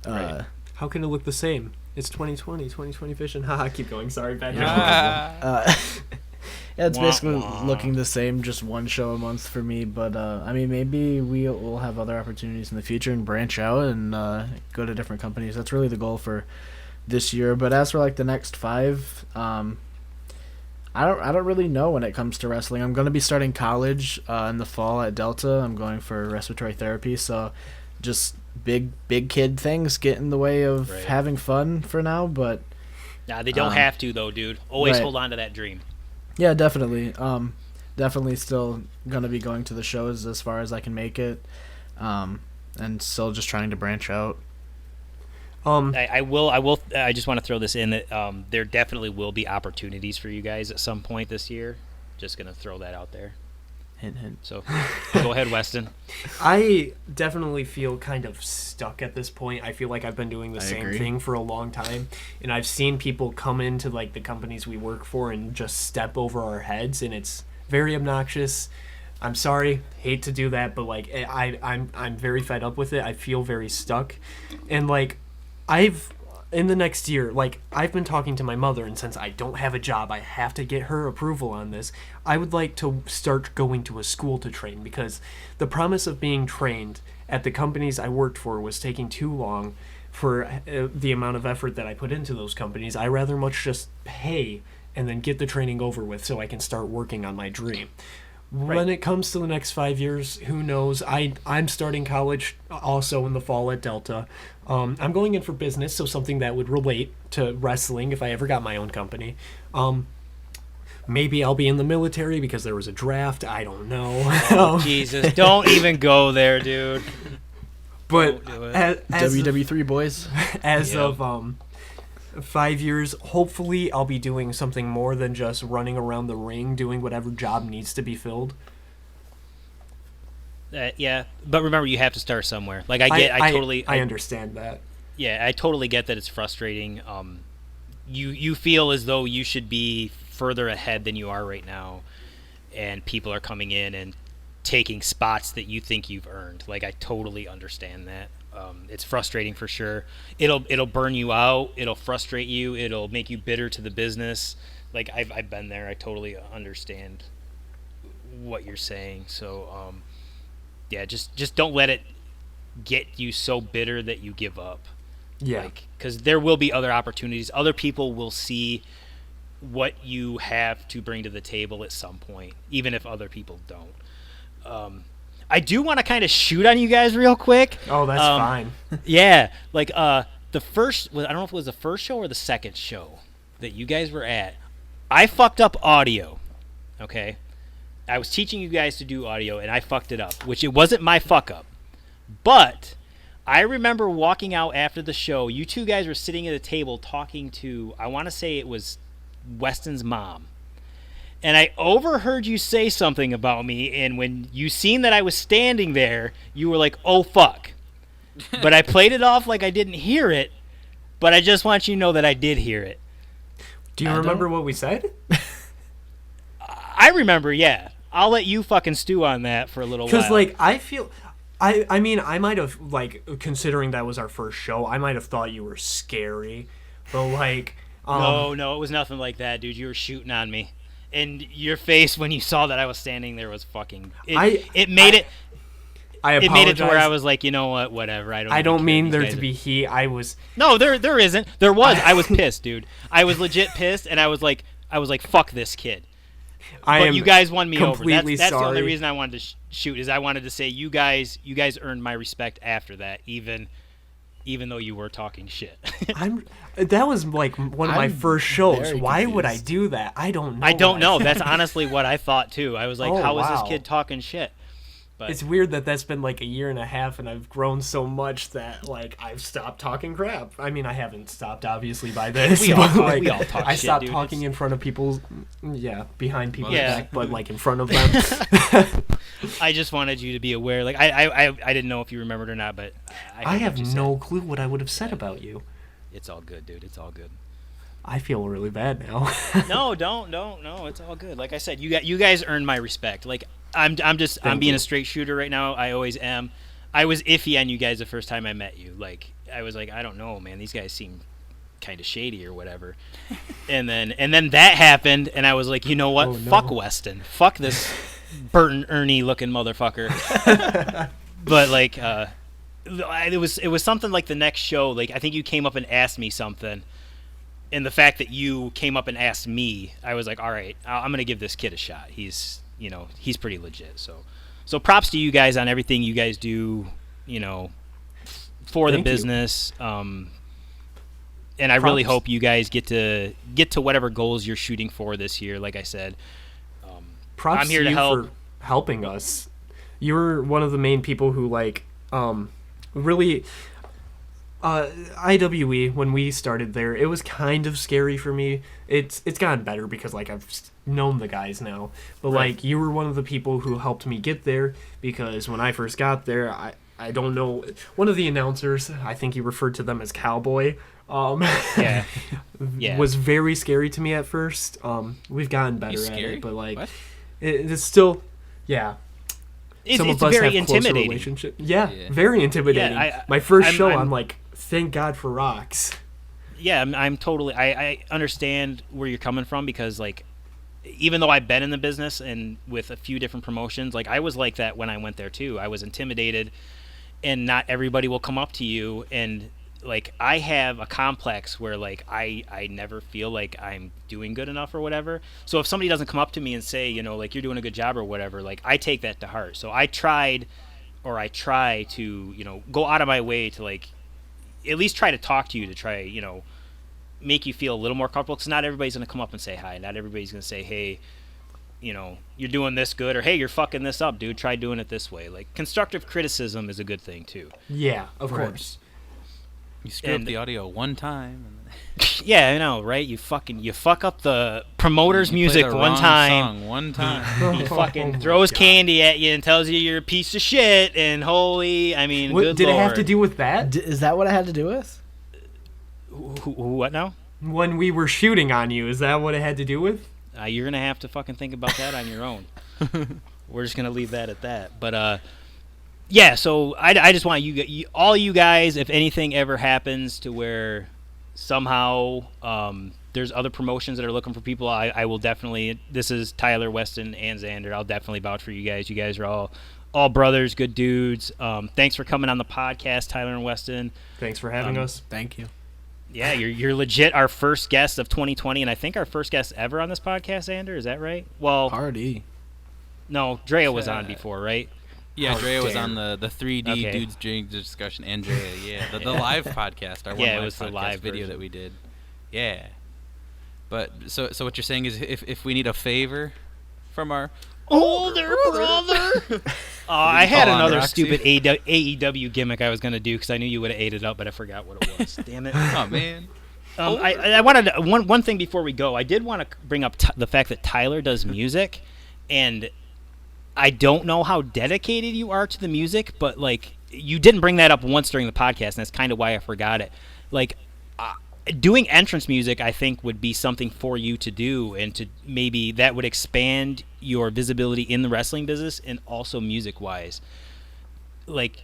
Right. How can it look the same? It's 2020 vision. Haha, keep going. Sorry, bad joke. yeah, it's Wah, basically wah. looking the same, just one show a month for me. But I mean, maybe we'll have other opportunities in the future and branch out and go to different companies. That's really the goal for this year. But as for like the next 5, I don't really know when it comes to wrestling. I'm going to be starting college in the fall at Delta. I'm going for respiratory therapy, so just big kid things get in the way of Right. having fun for now. But Nah, they don't have to though, dude. Always right. hold on to that dream. yeah, definitely. Definitely still gonna be going to the shows as far as I can make it, and still just trying to branch out. I will. I just want to throw this in that there definitely will be opportunities for you guys at some point this year. Just gonna throw that out there. Hint, hint. So go ahead, Weston. I definitely feel kind of stuck at this point. I feel like I've been doing the same agree. thing for a long time, and I've seen people come into like the companies we work for and just step over our heads, and it's very obnoxious. I'm sorry, hate to do that, but like I'm very fed up with it. I feel very stuck, and like in the next year, like I've been talking to my mother, and since I don't have a job, I have to get her approval on this. I would like to start going to a school to train, because the promise of being trained at the companies I worked for was taking too long for the amount of effort that I put into those companies. I rather much just pay and then get the training over with so I can start working on my dream. When it comes to the next 5 years, who knows? I'm starting college also in the fall at Delta. I'm going in for business, so something that would relate to wrestling if I ever got my own company. Maybe I'll be in the military because there was a draft. I don't know. Jesus, don't even go there, dude. But Don't do it. as WW3 boys. as Yeah. of 5 years, hopefully I'll be doing something more than just running around the ring doing whatever job needs to be filled. Yeah, but remember, you have to start somewhere. Like I totally understand that. Yeah, I totally get that it's frustrating. You feel as though you should be further ahead than you are right now, and people are coming in and taking spots that you think you've earned. Like I totally understand that. It's frustrating for sure. It'll burn you out. It'll frustrate you. It'll make you bitter to the business. Like I've been there. I totally understand what you're saying. So yeah, just don't let it get you so bitter that you give up. Yeah. Because there will be other opportunities. Other people will see what you have to bring to the table at some point, even if other people don't. I do want to kind of shoot on you guys real quick. Oh, that's fine. Yeah, like the first, I don't know if it was the first show or the second show that you guys were at. I fucked up audio. Okay, I was teaching you guys to do audio, and I fucked it up, which it wasn't my fuck up, but I remember walking out after the show. You two guys were sitting at a table talking to, I want to say it was Weston's mom. And I overheard you say something about me, and when you seen that I was standing there, you were like, oh, fuck. But I played it off like I didn't hear it, but I just want you to know that I did hear it. Do you remember what we said? I remember, yeah. I'll let you fucking stew on that for a little while. Because, like, I feel... I mean, I might have, like, considering that was our first show, I might have thought you were scary. But, like... No, it was nothing like that, dude. You were shooting on me. and your face when you saw that I was standing there was fucking. I It made it to where I apologize. was like, you know what, whatever. I don't. I even don't care. mean These there guys to are- be heat. I was. No, there isn't. There was. I was pissed, dude. I was legit pissed, and I was like, fuck this kid. I But am you guys won me over. completely That's the only sorry. reason I wanted to shoot is I wanted to say you guys earned my respect after that, even though you were talking shit. That was like one of my I'm first shows. very Why would I confused. do that? I don't know. I don't why. know. That's honestly what I thought too. I was like, Oh, how is wow. this kid talking shit? But It's weird that that's been like a year and a half, and I've grown so much that like I've stopped talking crap. I mean, I haven't stopped obviously by this. We all but, talk- like, we all talk I shit, stopped dude. talking It's- in front of people's, behind people's Yeah. back, but like in front of them. I just wanted you to be aware. Like I didn't know if you remembered or not, but I heard have what you said. no clue what I would have said about you. It's all good, dude. It's all good. I feel really bad now. No, don't. No, it's all good. Like I said, you guys earned my respect. Like I'm Thank being you. a straight shooter right now. I always am. I was iffy on you guys the first time I met you. Like I was like, I don't know, man. These guys seem kind of shady or whatever. and then that happened, and I was like, you know what? Oh, no. Fuck Weston. Fuck this Burton Ernie looking motherfucker. But like, it was something like the next show. Like I think you came up and asked me something. And the fact that you came up and asked me, I was like, all right, I'm gonna give this kid a shot. He's pretty legit. So props to you guys on everything you guys do, for the Thank you. business. And I really Props. hope you guys get to whatever goals you're shooting for this year. Like I said, Props I'm here to to you help. for helping us. You're one of the main people who really. IWE, when we started there, it was kind of scary for me. It's gotten better because like I've known the guys now, but Right. like you were one of the people who helped me get there because when I first got there, I don't know, one of the announcers, I think he referred to them as cowboy. Yeah. Yeah. Was very scary to me at first. We've gotten better He's at scary? it, but like What? it's still, yeah. It's Some it's of us very have closer intimidating. relationship. Yeah, Yeah. very intimidating. Yeah, My 1st show, I'm- I'm like, thank God for rocks. Yeah, I'm totally. I understand where you're coming from because like, even though I've been in the business and with a few different promotions, like I was like that when I went there too. I was intimidated, and not everybody will come up to you. And like I have a complex where like I never feel like I'm doing good enough or whatever. So if somebody doesn't come up to me and say, like you're doing a good job or whatever, like I take that to heart. So I try to go out of my way to like at least try to talk to you to try make you feel a little more comfortable because not everybody's going to come up and say hi. Not everybody's going to say, hey, you're doing this good, or hey, you're fucking this up, dude, try doing it this way. Like constructive criticism is a good thing too. Yeah, of Right. course. You screw up And- the audio one time. Yeah, I know, right? You fuck up the promoter's You play music the one wrong time. song one time. He Oh fucking my throws God. candy at you and tells you you're a piece of shit, and good What, did lord. it have to do with that? Is that what I had to do with? What now? When we were shooting on you, is that what it had to do with? You're gonna have to fucking think about that on your own. We're just gonna leave that at that. But yeah. So I just want all you guys, if anything ever happens to where somehow there's other promotions that are looking for people, I will definitely. This is Tyler, Weston, and Xander. I'll definitely vouch for you guys. You guys are all brothers, good dudes. Thanks for coming on the podcast, Tyler and Weston. Thanks for having us. Thank you. Yeah, you're legit our first guest of 2020, and I think our first guest ever on this podcast, Xander. Is that right? Well, Hardy. no, Drea was on before, right? Yeah, How Drea was dare. on the 3D Okay. dudes during the discussion, and Drea, yeah, the live podcast, our one Yeah, it live was the podcast live video version. that we did. Yeah, but so what you're saying is if we need a favor from our Older brother. I had Call on another Roxy. stupid AEW gimmick I was gonna do because I knew you would have ate it up, but I forgot what it was. Damn it. oh man, I wanted to, one thing before we go. I did want to bring up the fact that Tyler does music, and I don't know how dedicated you are to the music, but like you didn't bring that up once during the podcast, and that's kind of why I forgot it. Like doing entrance music, I think would be something for you to do, and to maybe that would expand your visibility in the wrestling business and also music wise. Like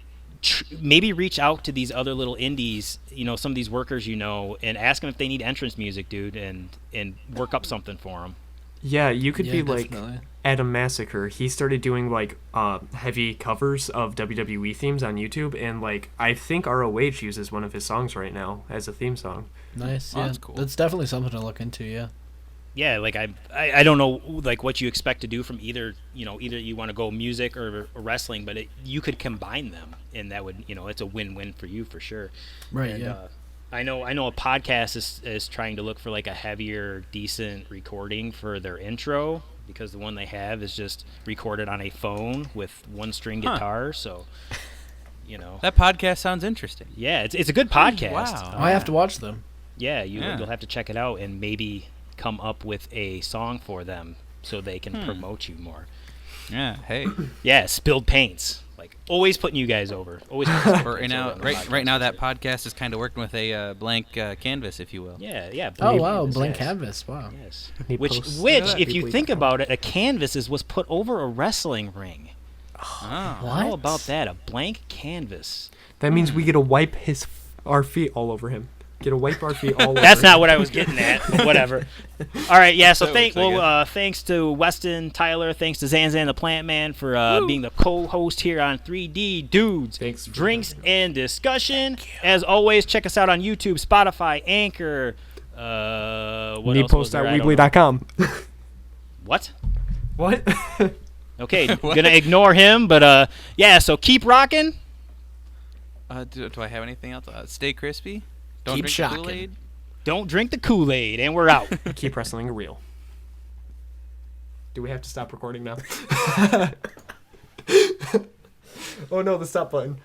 maybe reach out to these other little indies, some of these workers, and ask them if they need entrance music, dude, and work up something for them. Yeah, you could be like definitely. Adam Massacre. He started doing like heavy covers of WWE themes on YouTube, and like I think ROH uses one of his songs right now as a theme song. Nice. Oh, Yeah, that's cool. That's definitely something to look into. Yeah. Yeah, like I don't know like what you expect to do from either you want to go music or wrestling, but you could combine them, and that would it's a win-win for you for sure. Right. And, yeah. I know a podcast is trying to look for like a heavier, decent recording for their intro, because the one they have is just recorded on a phone with one string Huh. guitar. So, That podcast sounds interesting. yeah, it's a good podcast. Wow. I have to watch them. Yeah, Yeah. you'll have to check it out and maybe come up with a song for them so they can promote you more. Yeah. Hey. Yeah, spilled paints. Like always putting you guys over. Always putting spilled Or paints now, over on the right podcast, now, that for sure. podcast is kind of working with a blank canvas, if you will. Yeah. Oh blank wow, canvas, blank yes. canvas. Wow. Yes. He Which, posts if you weekly think com- about it, a canvas is what's put over a wrestling ring. Oh. What? How about that? A blank canvas. That means we get to wipe our feet all over him. Get to wipe our feet all over. That's him. not what I was getting at, but whatever. All right, yeah. So That works, I guess. thanks to Weston, Tyler, thanks to Zanzan the Plant Man for being the co-host here on 3D Dudes, Thanks for Drinks having us. and Discussion. As always, check us out on YouTube, Spotify, Anchor. What else was there? I don't know. NeedPost.weebly.com. What? What? Okay, What? gonna ignore him, but yeah. So keep rocking. Do I have anything else? Stay crispy. Don't Keep drink shocking. the Kool-Aid. Don't drink the Kool-Aid, and we're out. Keep wrestling real. Do we have to stop recording now? Oh no, the stop button.